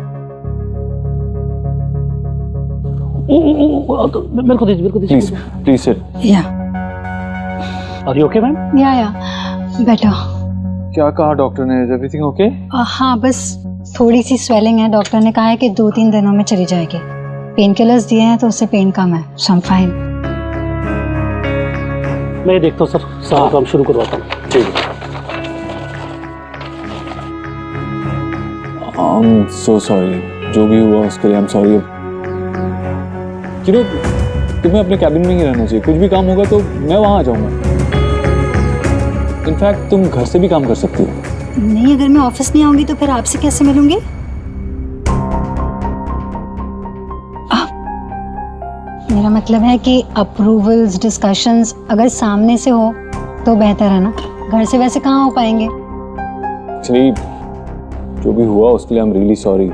मेरे को दीजिए, प्लीज प्लीज सर। या आर यू ओके मैम? या बेटा। क्या कहा डॉक्टर ने? Is everything okay? हाँ, बस थोड़ी सी स्वेलिंग है। डॉक्टर ने कहा है कि 2-3 दिनों में चली जाएगी। पेन किलर्स दिए हैं तो उससे पेन कम है। So I am fine. मैं देखता हूँ सर, सारा काम शुरू करवाता हूँ। ठीक है। आई एम सो सॉरी, जो भी हुआ उसके लिए आई एम सॉरी। तुम्हें अपने कैबिन में ही रहना चाहिए। कुछ भी काम होगा तो मैं वहाँ आ जाऊँगा। इनफैक्ट तुम घर से भी काम कर सकती हो। नहीं, अगर मैं ऑफिस नहीं आऊंगी तो फिर आपसे कैसे मिलूंगी? मेरा मतलब है कि अप्रूवल्स, डिस्कशंस अगर सामने से हो तो बेहतर है ना। घर से वैसे कहाँ हो पाएंगे। एक्चुअली जो भी हुआ उसके लिए I am really sorry.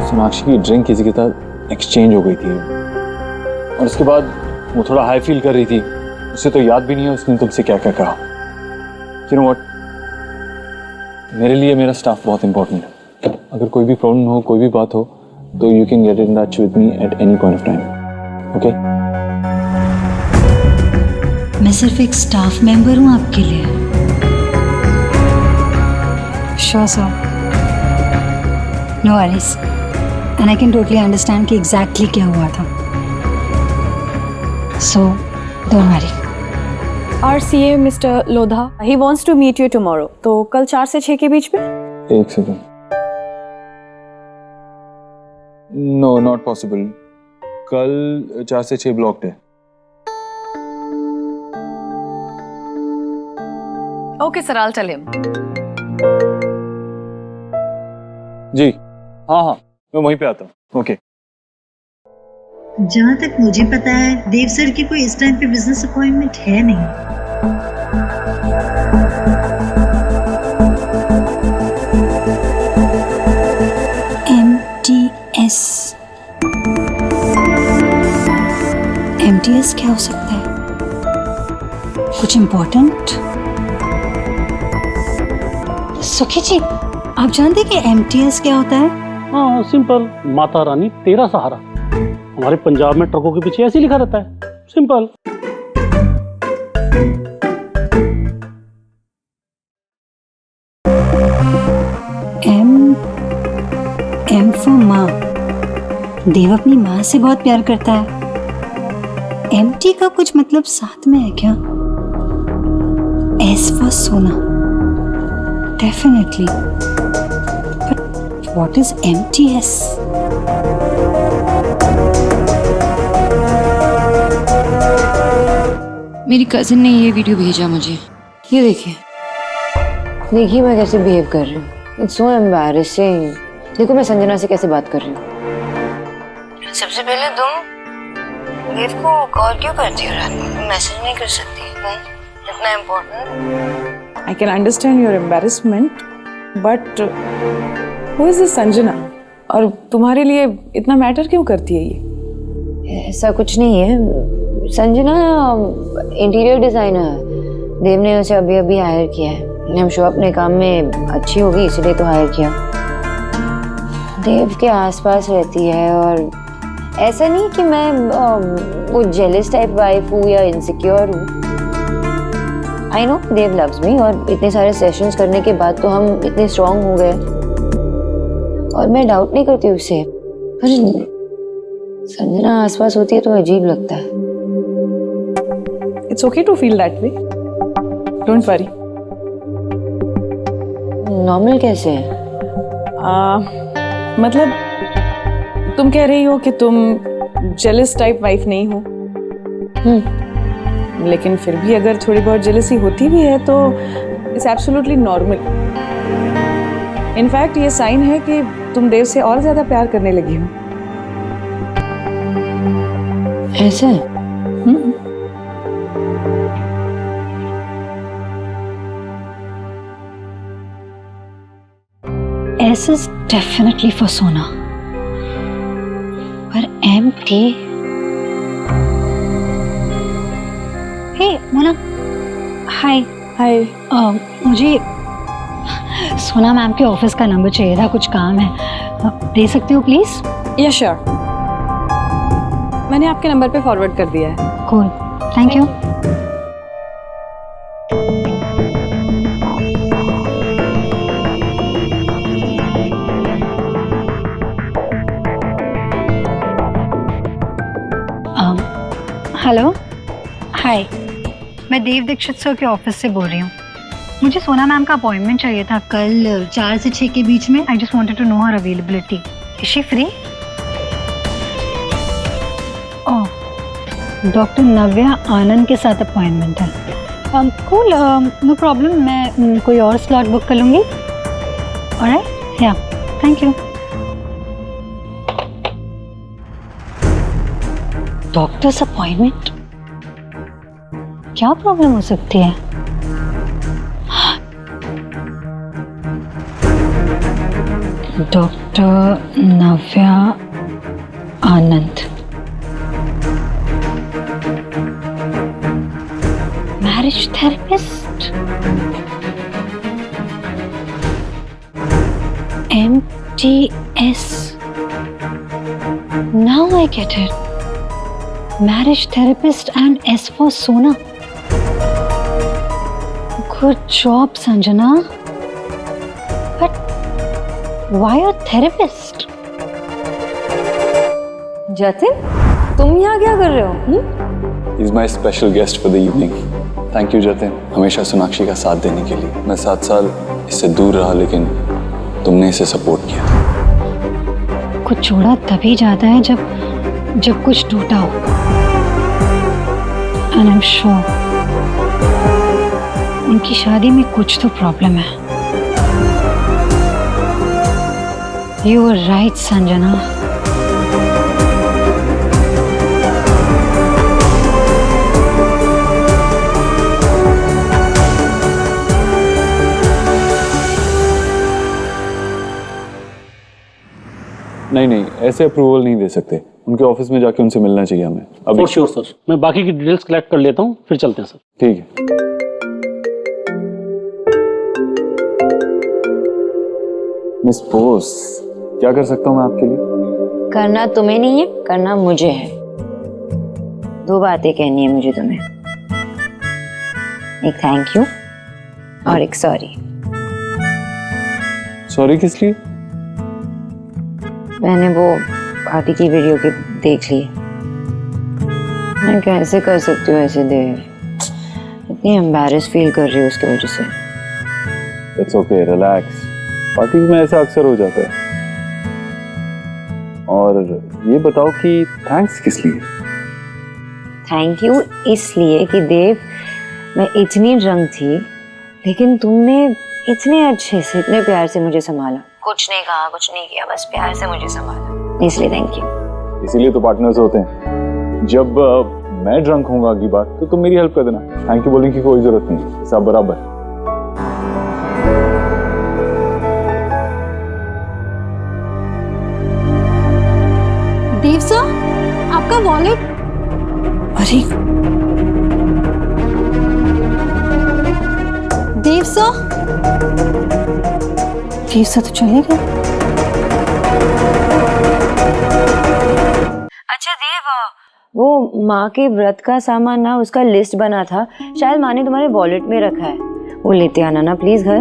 Sonakshi की ड्रिंक किसी के साथ एक्सचेंज हो गई थी और उसके बाद वो थोड़ा हाई फील कर रही थी। उसे तो याद भी नहीं है उसने तुमसे क्या क्या कहा। You know what? मेरे लिए मेरा स्टाफ बहुत इंपॉर्टेंट है। अगर कोई भी प्रॉब्लम हो, कोई भी बात हो, तो you can get in touch with me at any point of time. Okay? मैं सिर्फ एक स्टाफ मेंबर हूँ आपके लिए। Sure sir, no worries, and I can totally understand कि एग्जैक्टली क्या हुआ था। So don't worry. RCA mister Lodha, he wants to meet you tomorrow. तो कल 4 से 6 के बीच में? एक सेकंड। No, not possible. कल 4 से 6 ब्लॉक्ड है। Okay sir, I'll tell him. जी हाँ हाँ, मैं वहीं पे आता हूँ। ओके। जहाँ तक मुझे पता है देव सर की कोई इस टाइम पे बिजनेस अपॉइंटमेंट है नहीं। MTS क्या हो सकता है? कुछ इम्पोर्टेंट? सुखी जी, आप जानते हैं कि MTS क्या होता है? हाँ, सिंपल, माता रानी तेरा सहारा। हमारे पंजाब में ट्रकों के पीछे ऐसे लिखा रहता है, सिंपल। MTS देव अपनी माँ से बहुत प्यार करता है। एम्प्टी का कुछ मतलब साथ में है क्या? S for Sona, definitely. But what is empties? मेरी कजिन ने ये वीडियो भेजा मुझे, ये देखिए। देखिए मैं कैसे बिहेव कर रही हूँ। It's so embarrassing. देखो मैं संजना से कैसे बात कर रही हूँ। सबसे पहले तुम देव को कॉल क्यों करती हो रात में? मैसेज नहीं कर सकती? इतना important? I can understand your embarrassment, but who is this Sanjana? और तुम्हारे लिए इतना मैटर क्यों करती है ये? ऐसा कुछ नहीं है। संजना इंटीरियर डिजाइनर है। देव ने उसे अभी अभी हायर किया है। हम शो अपने काम में अच्छी होगी इसलिए तो हायर किया। देव के आसपास रहती है और ऐसा नहीं कि मैं वो जेलस टाइप वाइफ हूँ या इनसिक्योर हूँ। I know Dev loves me और इतने सारे सेशंस करने के बाद तो हम इतने स्ट्रांग हो गए और मैं डाउट नहीं करती उसे। पर संजना आसपास होती है तो अजीब लगता है। It's okay to feel that way. Don't worry. Normal कैसे है? मतलब तुम कह रही हो कि तुम जेलस टाइप वाइफ नहीं हो। लेकिन फिर भी अगर थोड़ी बहुत जेलसी होती भी है तो इट्स एब्सोल्युटली नॉर्मल। इनफैक्ट ये साइन है कि तुम देव से और ज्यादा प्यार करने लगी हो। ऐसे? S is definitely for Sona. पर MT? Hey, Mona. Hi. Hi. मुझे सोना मैम के ऑफिस का नंबर चाहिए था, कुछ काम है। दे सकते हो प्लीज? Yeah, sure. मैंने आपके नंबर पे फॉरवर्ड कर दिया है। Cool. Thank you. हेलो, हाय, मैं देव दीक्षित सर के ऑफिस से बोल रही हूँ। मुझे सोना मैम का अपॉइंटमेंट चाहिए था कल 4 से 6 के बीच में। I just wanted to know her availability. Is she free? Oh, doctor Navya Anand के साथ अपॉइंटमेंट है। कूल, नो प्रॉब्लम, मैं कोई और स्लॉट बुक कर लूँगी। ऑलराइट, या, थैंक यू। Doctors appointment? क्या प्रॉब्लम हो सकती है? Doctor Navya Anand, marriage therapist, MTS। Now I get it. Marriage therapist and S for Sona. Good job, Sanjana. But why a therapist? Jatin, तुम यहाँ क्या कर रहे हो? He's my special guest for the evening. Thank you, Jatin, हमेशा सोनाक्षी का साथ देने के लिए। मैं 7 साल इससे दूर रहा लेकिन तुमने इसे सपोर्ट किया। कुछ जोड़ा तभी जाता है जब कुछ टूटा हो। And I'm sure उनकी शादी में कुछ तो प्रॉब्लम है। You were right, Sanjana. नहीं, ऐसे अप्रूवल नहीं दे सकते। उनके ऑफिस में जाके उनसे मिलना चाहिए हमें अभी। फॉर श्योर सर, मैं बाकी की डिटेल्स कलेक्ट कर लेता हूँ, फिर चलते हैं सर। ठीक है। मिस बोस, क्या कर सकता हूँ मैं आपके लिए? करना तुम्हें नहीं है, करना मुझे है। 2 बातें कहनी है मुझे तुम्हें, एक थैंक यू और एक सॉरी। सॉरी किस लिए? मैंने वो आदि की वीडियो के देख ली। मैं कैसे कर सकती हूँ ऐसे देव, इतनी एम्बैरेस फील कर रही हूँ उसकी वजह से। It's okay, relax. पार्टी में ऐसा अक्सर हो जाता है। और ये बताओ कि थैंक्स किस लिए? थैंक यू इसलिए कि देव मैं इतनी ड्रंक थी, लेकिन तुमने इतने अच्छे से इतने प्यार से मुझे संभाला। कुछ नहीं कहा, कुछ नहीं किया, बस प्यार से मुझे संभाला, इसलिए थैंक यू। इसीलिए तो पार्टनर्स होते हैं। जब मैं ड्रंक होऊंगा अगली बार तो तुम मेरी हेल्प कर देना। थैंक यू बोलने की कोई जरूरत नहीं, सब बराबर। देव सर, आपका वॉलेट। अरे देव सर, देव सर तो चले गए। अच्छा देव, वो माँ के व्रत का सामान ना, उसका लिस्ट बना था, शायद माँ ने तुम्हारे वॉलेट में रखा है, वो लेते आना ना प्लीज घर।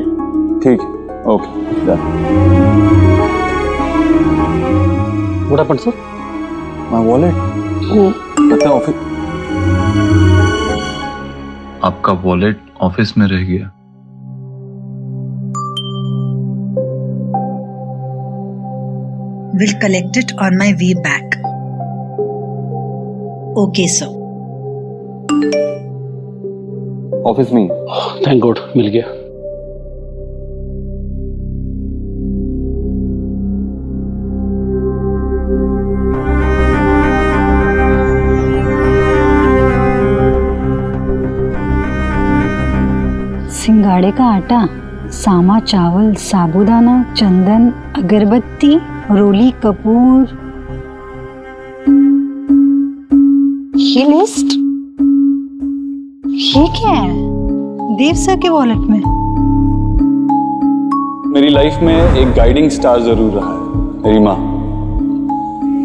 ठीक है, okay What happened, sir? My wallet. पता है ऑफिस, आपका वॉलेट ऑफिस में रह गया। Will collect it on my way back. Okay, sir. Office में। थैंक गॉड, मिल गया। सिंगाड़े का आटा, सामा चावल, साबूदाना, चंदन, अगरबत्ती, रोली कपूर। ये लिस्ट, ये क्या है? देव सर के वॉलेट में। मेरी लाइफ में एक गाइडिंग स्टार जरूर रहा है मेरी माँ।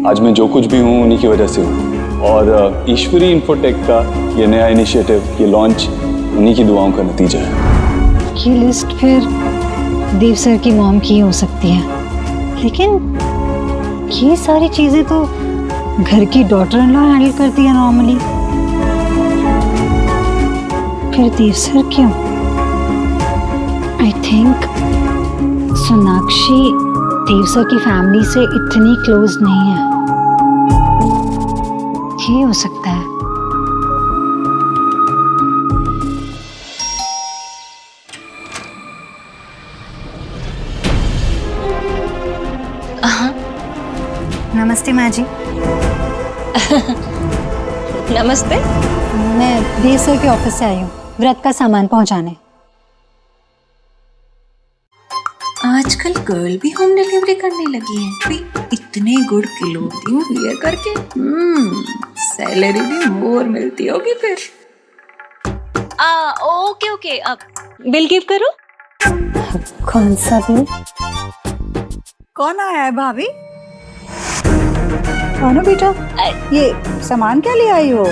आज मैं जो कुछ भी हूँ उन्हीं की वजह से हूँ। और ईश्वरी इन्फोटेक का ये नया इनिशिएटिव, ये लॉन्च उन्हीं की दुआओं का नतीजा है। ये लिस्ट फिर देव सर की मॉम की हो सकती है, लेकिन ये सारी चीजें तो घर की डॉटर इन लॉ हैंडल करती है नॉर्मली। फिर देव सर क्यों? I think Sonakshi Dev sir की फैमिली से इतनी क्लोज नहीं है। ये हो सकता है। नमस्ते माँ जी। नमस्ते। मैं देव सर के ऑफिस से आई हूँ व्रत का सामान पहुँचाने। आजकल गर्ल भी होम डिलीवरी करने लगी है। भी इतने गुड़ किलो होती हूँ हियर करके। सैलरी भी मोर मिलती होगी फिर। ओके ओके, अब बिल गिव करो। कौन सा बिल? कौन आया है भाभी? कौन हो बेटा? ये सामान क्या ले आई हो?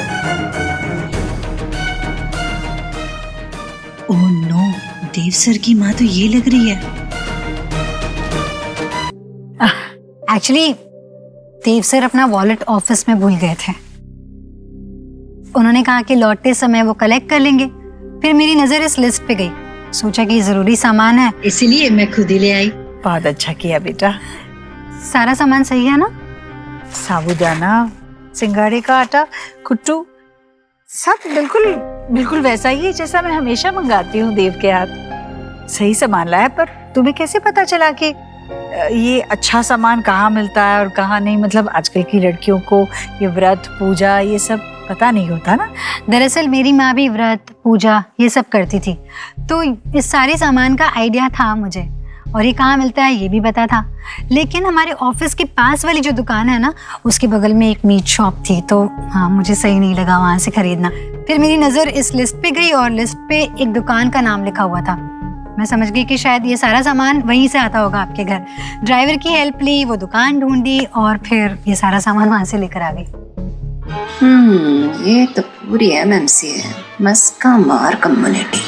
ओह नो, देव सर की माँ तो ये लग रही है। एक्चुअली देव सर अपना वॉलेट ऑफिस में भूल गए थे। उन्होंने कहा कि लौटते समय वो कलेक्ट कर लेंगे। फिर मेरी नजर इस लिस्ट पे गई, सोचा कि जरूरी सामान है, इसीलिए मैं खुद ही ले आई। बहुत अच्छा किया बेटा। सारा सामान सही है ना? साबूदाना, सिंगाड़े का आटा, कुट्टू, सब बिल्कुल बिल्कुल वैसा ही है जैसा मैं हमेशा मंगाती हूँ देव के हाथ। सही सामान लाया। पर तुम्हें कैसे पता चला कि ये अच्छा सामान कहाँ मिलता है और कहाँ नहीं? मतलब आजकल की लड़कियों को ये व्रत पूजा ये सब पता नहीं होता ना। दरअसल मेरी माँ भी व्रत पूजा ये सब करती थी, तो इस सारे सामान का आइडिया था मुझे, और ये कहाँ मिलता है ये भी पता था। लेकिन हमारे ऑफिस के पास वाली जो दुकान है ना, उसके बगल में एक मीट शॉप थी, तो हाँ मुझे सही नहीं लगा वहाँ से खरीदना। फिर मेरी नज़र इस लिस्ट पे गई और लिस्ट पे एक दुकान का नाम लिखा हुआ था। मैं समझ गई कि शायद ये सारा सामान वहीं से आता होगा आपके घर। ड्राइवर की हेल्प ली, वो दुकान ढूंढी और फिर ये सारा सामान वहाँ से लेकर आ गई। ये तो पूरी एमएमसी है, मस्का मार कम्युनिटी।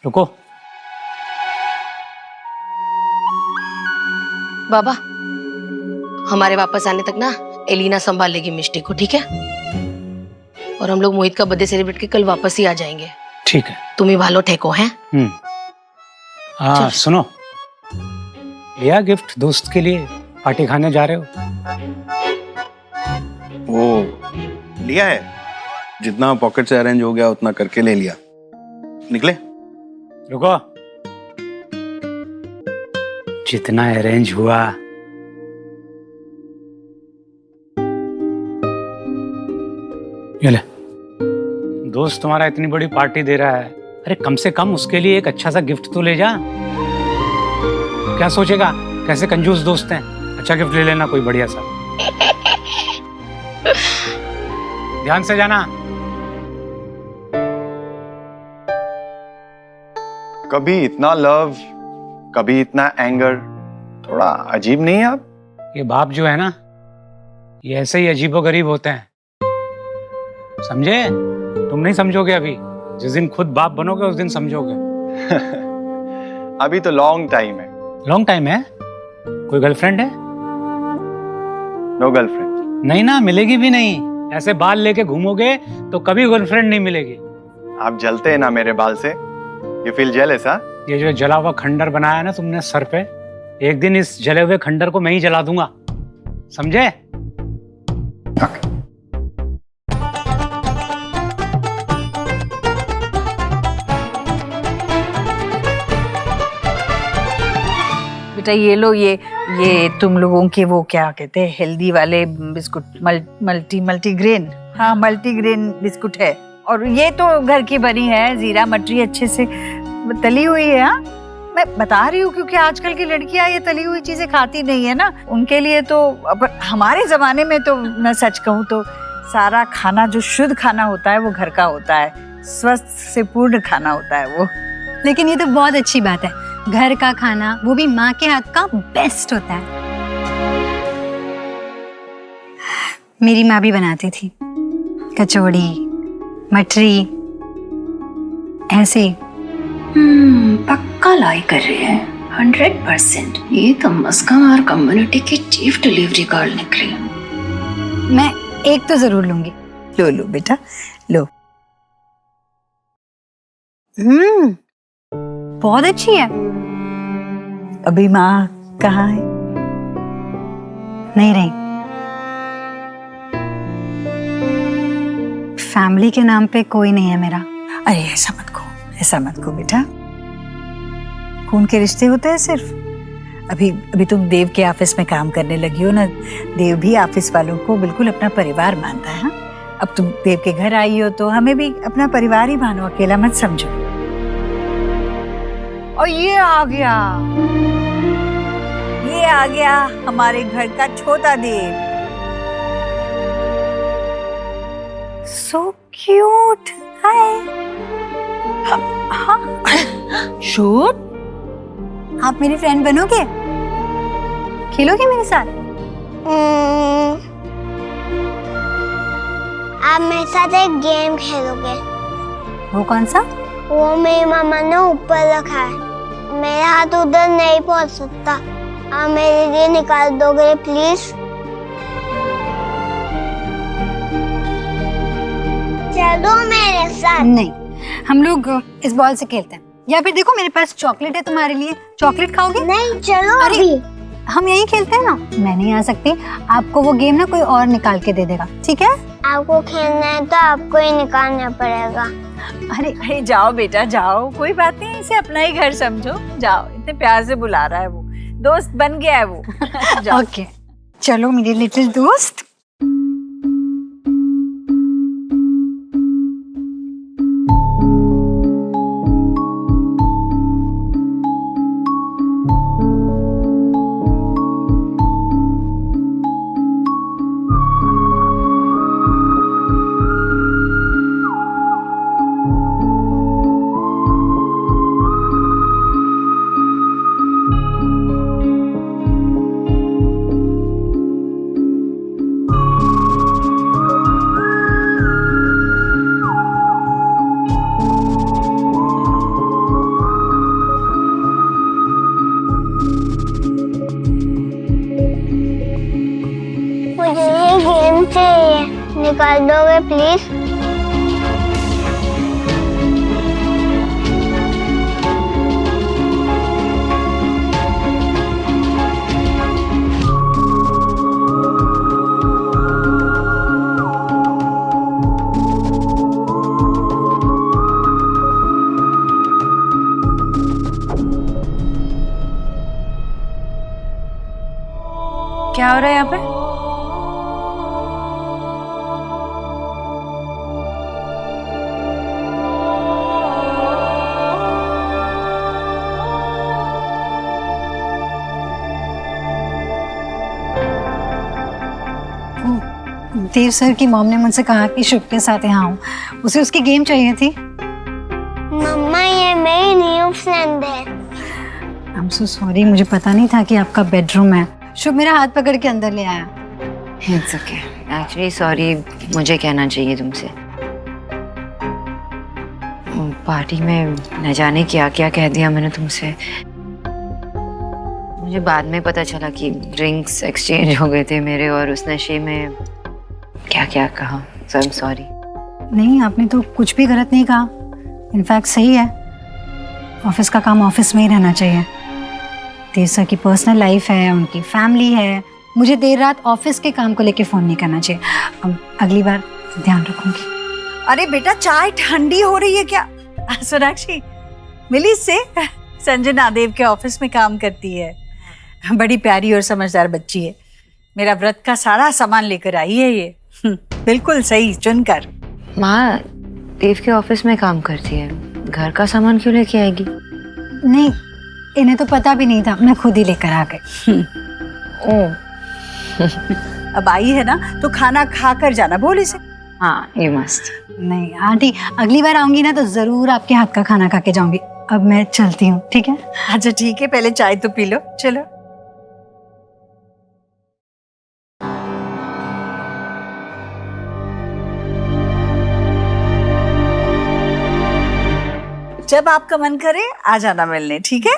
रुको। बाबा हमारे वापस आने तक ना एलिना संभाल लेगी मिष्टी को, ठीक है? और हम लोग मोहित का बर्थडे सेलिब्रेट के कल वापस ही आ जाएंगे। ठीक है। तुम ही भालो ठेको हैं। हाँ सुनो, लिया गिफ्ट दोस्त के लिए? पार्टी खाने जा रहे हो? वो लिया है, जितना पॉकेट से अरेंज हो गया उतना करके ले लिया। निकले? रुको, जितना अरेंज हुआ। ये ले, दोस्त तुम्हारा इतनी बड़ी पार्टी दे रहा है, अरे कम से कम उसके लिए एक अच्छा सा गिफ्ट तो ले जा। क्या सोचेगा कैसे कंजूस दोस्त हैं? अच्छा गिफ्ट ले लेना कोई बढ़िया सा। ध्यान से जाना। कभी इतना लव, कभी इतना एंगर, थोड़ा अजीब नहीं है आप? ये बाप जो है ना, ये ऐसे ही अजीबोगरीब होते हैं, समझे? तुम नहीं समझोगे अभी, जिस दिन खुद बाप बनोगे उस दिन समझोगे। अभी तो लॉन्ग टाइम है। लॉन्ग टाइम है? कोई गर्लफ्रेंड है? No girlfriend. नहीं ना, मिलेगी भी नहीं। ऐसे बाल लेके घूमोगे तो कभी गर्लफ्रेंड नहीं मिलेगी। आप जलते हैं ना मेरे बाल से, यू फील जेलस? हाँ, ये जो जला हुआ खंडर बनाया ना तुमने सर पे, एक दिन इस जले हुए खंडर को मैं ही जला दूंगा, समझे? बेटा ये लो, ये तुम लोगों के वो क्या कहते हैं, हेल्दी वाले बिस्कुट, मल्टीग्रेन। हाँ, मल्टीग्रेन बिस्कुट है। और ये तो घर की बनी है, जीरा मटरी अच्छे से तली हुई है। हाँ, मैं बता रही हूँ क्योंकि आजकल की लड़कियां ये तली हुई चीजें खाती नहीं है ना, उनके लिए तो। अब हमारे जमाने में तो मैं सच कहूँ तो सारा खाना जो शुद्ध खाना होता है वो घर का होता है, स्वस्थ से पूर्ण खाना होता है वो। लेकिन ये तो बहुत अच्छी बात है, घर का खाना, वो भी माँ के हाथ का, बेस्ट होता है। मेरी माँ भी बनाती थी कचौड़ी, मटरी, ऐसे। पक्का लाई कर रहे हैं 100%। ये तो मस्कामार कम्युनिटी की चीफ डिलीवरी गर्ल निकली। मैं एक तो जरूर लूंगी। लो लो बेटा, लो। बहुत अच्छी है। अभी माँ कहाँ है? नहीं रही। फैमिली के नाम पे कोई नहीं है मेरा। अरे ऐसा मत कहो, ऐसा मत कहो बेटा, खून के रिश्ते होते हैं सिर्फ। अभी तुम देव के ऑफिस में काम करने लगी हो ना, देव भी ऑफिस वालों को बिल्कुल अपना परिवार मानता है। अब तुम देव के घर आई हो तो हमें भी अपना परिवार ही मानो, अकेला मत समझो। और ये आ गया हमारे घर का छोटा देव। So cute. हाय। शूट, आप मेरी फ्रेंड बनोगे? खेलोगे मेरे साथ? आप मेरे साथ एक गेम खेलोगे। वो कौन सा? वो मेरी मामा ने ऊपर रखा है, मेरा हाथ उधर नहीं पहुंच सकता, आप मेरे लिए निकाल दोगे प्लीज? चलो मेरे साथ। नहीं, हम लोग इस बॉल से खेलते हैं। या फिर देखो मेरे पास चॉकलेट है तुम्हारे लिए, चॉकलेट खाओगे? नहीं, चलो। अरे हम यही खेलते हैं ना, मैं नहीं आ सकती, आपको वो गेम ना कोई और निकाल के दे देगा, ठीक है? आपको खेलना है तो आपको ही निकालना पड़ेगा। अरे जाओ बेटा जाओ, कोई बात नहीं, इसे अपना ही घर समझो। जाओ, इतने प्यार से बुला रहा है वो, दोस्त बन गया है वो। ओके, चलो मेरे लिटिल दोस्त। कर दोगे प्लीज? क्या हो रहा है यहाँ पे? देव सर की मॉम ने मुझसे कहा कि शुभ के साथ यहाँ हूँ, उसे उसकी गेम चाहिए थी। मम्मा ये मेरी न्यू फ्रेंड है। आई एम सो सॉरी, मुझे पता नहीं था कि आपका बेडरूम है। शुभ मेरा हाथ पकड़ के अंदर ले आया। इट्स ओके, एक्चुअली सॉरी मुझे कहना चाहिए तुमसे। पार्टी में न जाने क्या क्या कह दिया मैंने तुमसे। मुझे बाद में पता चला कि ड्रिंक्स एक्सचेंज हो गए थे मेरे, और उस नशे में क्या क्या कहा। सो आई एम सॉरी। नहीं, आपने तो कुछ भी गलत नहीं कहा, इनफैक्ट सही है। ऑफिस का काम ऑफिस में ही रहना चाहिए। देव सर की पर्सनल लाइफ है, उनकी फैमिली है। मुझे देर रात ऑफिस के काम को लेके फोन नहीं करना चाहिए। अब अगली बार ध्यान रखूंगी। अरे बेटा, चाय ठंडी हो रही है क्या? सोनाक्षी मिली इससे। संजना देव के ऑफिस में काम करती है, बड़ी प्यारी और समझदार बच्ची है। मेरा व्रत का सारा सामान लेकर आई है ये। बिल्कुल सही चुनकर। माँ देव के ऑफिस में काम करती है, घर का सामान क्यों लेके आएगी? नहीं, इन्हें तो पता भी नहीं था, मैं खुद ही लेकर आ गई। अब आई है ना तो खाना खा कर जाना, बोल इसे। हाँ ये मस्त। नहीं आंटी, अगली बार आऊंगी ना तो जरूर आपके हाथ का खाना खा के जाऊंगी। अब मैं चलती हूँ, ठीक है? अच्छा ठीक है, पहले चाय तो पी लो। चलो। जब आपका मन करे आ जाना मिलने, ठीक है?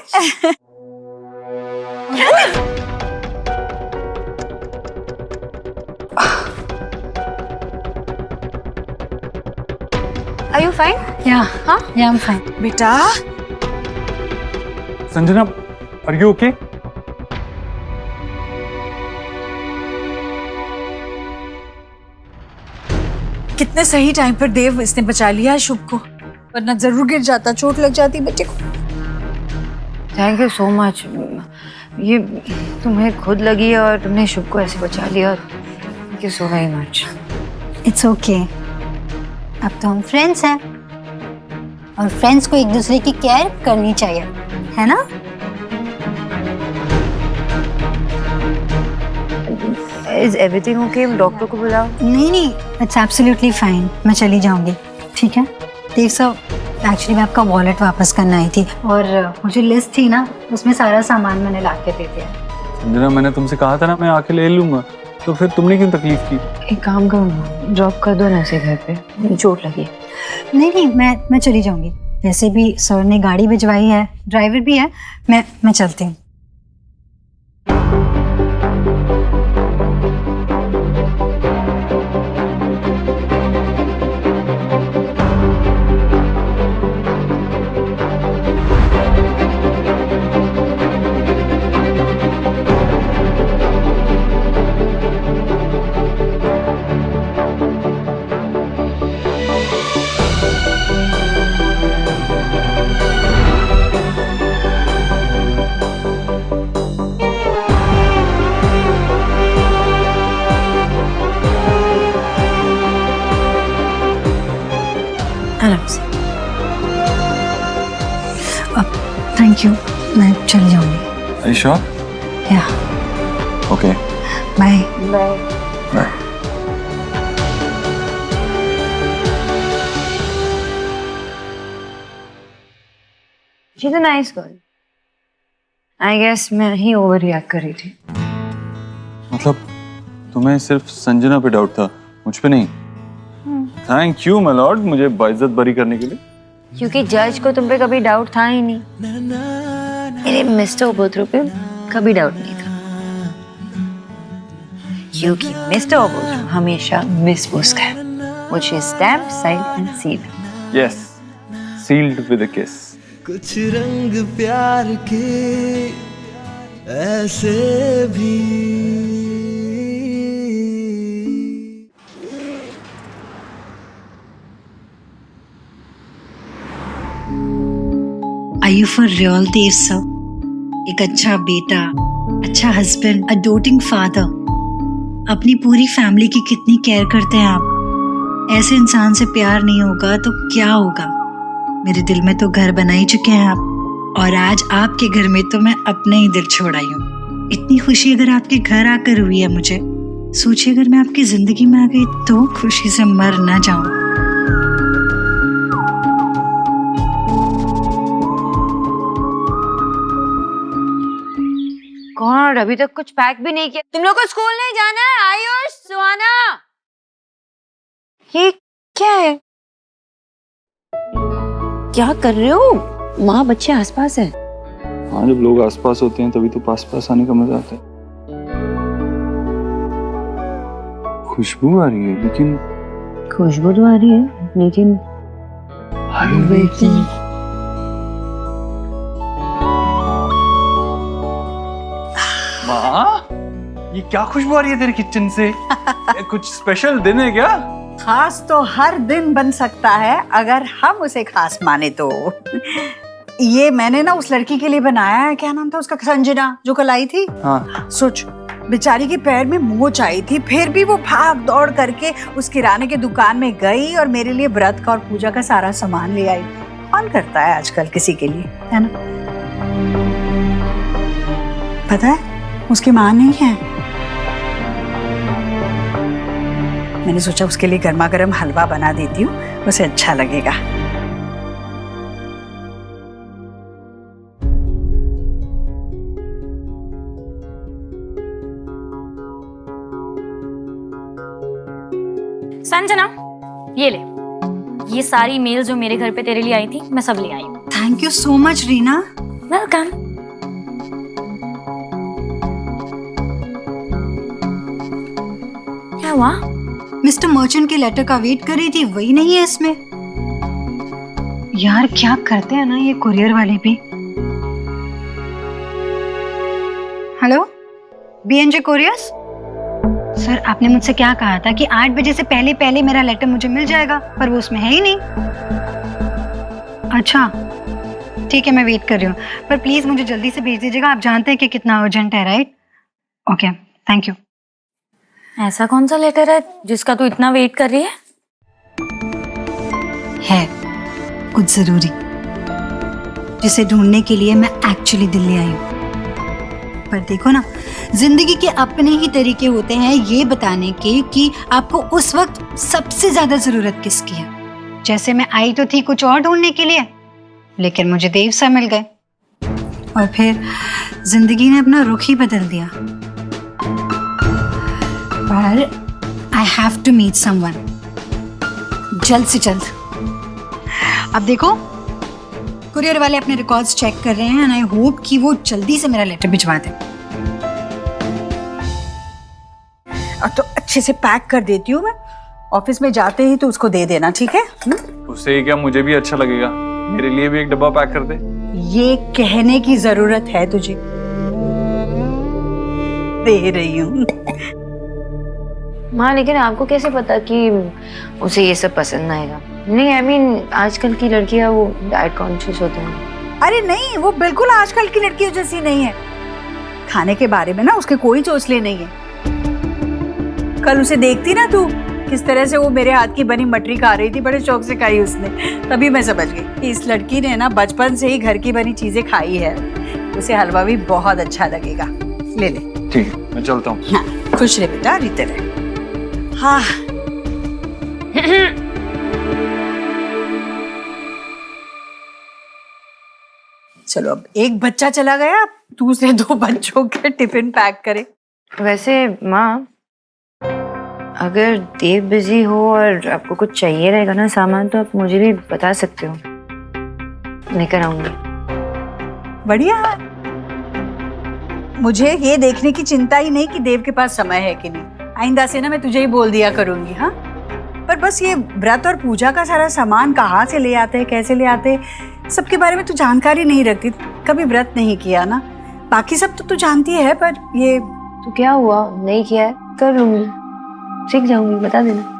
Are you fine? Yeah, I'm fine. बेटा, संजना, are you okay? कितने सही टाइम पर देव इसने बचा लिया है शुभ को, वरना जरूर गिर जाता, चोट लग जाती बच्चे को। Thank you so much. ये तुम्हें खुद लगी है और तुमने शुभ को ऐसे बचा लिया। Thank you so very much. It's okay. अब तो हम फ्रेंड्स हैं, और फ्रेंड्स को एक दूसरे की केयर करनी चाहिए, है ना? Is everything okay? डॉक्टर को बुलाओ। नहीं, इट्स एब्सोल्युटली फाइन। मैं चली जाऊंगी, ठीक है? देव सर, एक्चुअली मैं आपका वॉलेट वापस करना आई थी, और मुझे लिस्ट थी ना, उसमें सारा सामान मैंने ला के दे दिया। संजना, मैंने तुमसे कहा था ना मैं आके ले लूंगा, तो फिर तुमने क्यों तकलीफ की? एक काम करो ना, ड्रॉप कर दो ना ऐसे घर पे, मुझे चोट लगी। नहीं, मैं चली जाऊंगी। वैसे भी सर ने गाड़ी भिजवाई है, ड्राइवर भी है। मैं चलती हूँ। आराम से। थैंक यू, मैं चली जाऊंगी। Are you sure? Yeah. Okay. Bye. Bye. She's a nice girl. I guess मैं ही ओवर रिएक्ट कर रही थी। मतलब तुम्हें सिर्फ संजना पे डाउट था, मुझ पे नहीं? थैंक यू माय लॉर्ड, मुझे बाइज्जत बरी करने के लिए। क्योंकि जज को तुम पे कभी डाउट था ही नहीं। मेरे मिस्टर उपद्रव पे कभी डाउट नहीं था। क्योंकि मिस्टर ओबोजो हमेशा miss Muskan, which is stamped, signed and sealed. Yes, sealed with a kiss. कुछ रंग प्यार के ऐसे भी। Are you for real, Dev sir? एक अच्छा बेटा, अच्छा हस्बैंड, अ डोटिंग फादर, अपनी पूरी फैमिली की कितनी केयर करते हैं आप। ऐसे इंसान से प्यार नहीं होगा तो क्या होगा? मेरे दिल में तो घर बना ही चुके हैं आप, और आज आपके घर में तो मैं अपने ही दिल छोड़ आई हूँ। इतनी खुशी अगर आपके घर आकर हुई है मुझे, सोचिए अगर मैं आपकी जिंदगी में आ गई तो खुशी से मर ना जाऊं। कौन? अभी तक कुछ पैक भी नहीं किया। तुम लोग को स्कूल नहीं जाना है? आयुष, सुहाना, ये क्या है? क्या कर रहे हो? माँ बच्चे आसपास है। हाँ, जब लोग आसपास होते हैं तभी तो पास पास आने का मजा आता है। खुशबू आ रही है लेकिन खुशबू तो आ रही है लेकिन माँ, ये क्या खुशबू आ रही है तेरे किचन से? कुछ स्पेशल दिन है क्या? खास तो हर दिन बन सकता है अगर हम उसे खास माने तो। ये मैंने ना उस लड़की के लिए बनाया है, क्या नाम था उसका, संजना, जो कल आई थी। हाँ। सोच, बेचारी के पैर में मोच आई थी, फिर भी वो भाग दौड़ करके उस किराने की दुकान में गई और मेरे लिए व्रत का और पूजा का सारा सामान ले आई। कौन करता है आजकल किसी के लिए, है ना? पता है उसकी माँ नहीं है। मैंने सोचा उसके लिए गर्मा गर्म हलवा बना देती हूँ, उसे अच्छा लगेगा। संजना, ये ले, ये सारी मेल जो मेरे घर पे तेरे लिए आई थी मैं सब ले आई हूँ। Thank you so much Reena. Welcome. क्या हुआ? मिस्टर मर्चेंट के लेटर का वेट कर रही थी, वही नहीं है इसमें। यार क्या करते हैं ना ये कुरियर वाले भी। Hello, बीएनजे couriers. सर आपने मुझसे क्या कहा था कि 8 बजे से पहले पहले मेरा लेटर मुझे मिल जाएगा, पर वो उसमें है ही नहीं। अच्छा ठीक है, मैं वेट कर रही हूँ, पर प्लीज मुझे जल्दी से भेज दीजिएगा। आप जानते हैं कि कितना अर्जेंट है, राइट? Okay, thank you. ऐसा कौन सा लेटर है जिसका तू इतना वेट कर रही है? है कुछ जरूरी, जिसे ढूंढने के लिए मैं एक्चुअली दिल्ली आई हूँ। पर देखो ना, जिंदगी के अपने ही तरीके होते हैं ये बताने के कि आपको उस वक्त सबसे ज्यादा जरूरत किसकी है। जैसे मैं आई तो थी कुछ और ढूंढने के लिए, लेकिन मुझे देव सर मिल गए और फिर जिंदगी ने अपना रुख ही बदल दिया। पर I have to meet someone जल्द से जल्द। अब देखो कुरियर वाले अपने रिकॉर्ड्स चेक कर रहे हैं एंड आई होप कि वो जल्दी से मेरा लेटर भिजवा दें। अब तो अच्छे से पैक कर देती हूँ मैं, ऑफिस में जाते ही तो उसको दे देना, ठीक है? उससे ही क्या, मुझे भी अच्छा लगेगा। मेरे लिए भी एक डब्बा पैक कर दे। ये कहने की जरूरत है तुझे? दे रही हूँ। माँ लेकिन आपको कैसे पता कि उसे ये सब पसंद आएगा? नहीं, आई मीन आजकल की लड़कियां वो डाइट कॉन्शियस होते हैं। अरे नहीं, वो बिल्कुल आजकल की लड़कियों जैसी नहीं है। खाने के बारे में ना उसके कोई चोचले नहीं है। कल उसे देखती ना तू, किस तरह से वो मेरे हाथ की बनी मटरी खा रही थी, बड़े शौक से खाई उसने। तभी मैं समझ गई कि इस लड़की ने ना बचपन से ही घर की बनी चीजें खाई है। उसे हलवा भी बहुत अच्छा लगेगा। ले ले। ठीक है, मैं चलता हूँ। हाँ, खुश रहे बेटा, रीते रहे। हाँ चलो, अब एक बच्चा चला गया, दूसरे 2 बच्चों के टिफिन पैक करे। वैसे माँ, अगर देव बिजी हो और आपको कुछ चाहिए रहेगा ना सामान, तो आप मुझे भी बता सकते हो, लेकर आऊंगी। बढ़िया। मुझे ये देखने की चिंता ही नहीं कि देव के पास समय है कि नहीं। आइंदा से ना मैं तुझे ही बोल दिया करूंगी। हाँ, पर बस ये व्रत और पूजा का सारा सामान कहाँ से ले आते हैं, कैसे ले आते हैं, सबके बारे में तू जानकारी नहीं रखती। कभी व्रत नहीं किया ना, बाकी सब तो तू जानती है, पर ये तो क्या हुआ, नहीं किया है, कर लूंगी, सीख जाऊंगी, बता देना।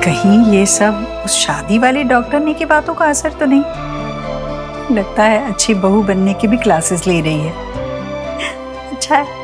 कहीं ये सब उस शादी वाले डॉक्टर ने की बातों का असर तो नहीं? लगता है अच्छी बहू बनने की भी क्लासेस ले रही है। अच्छा है।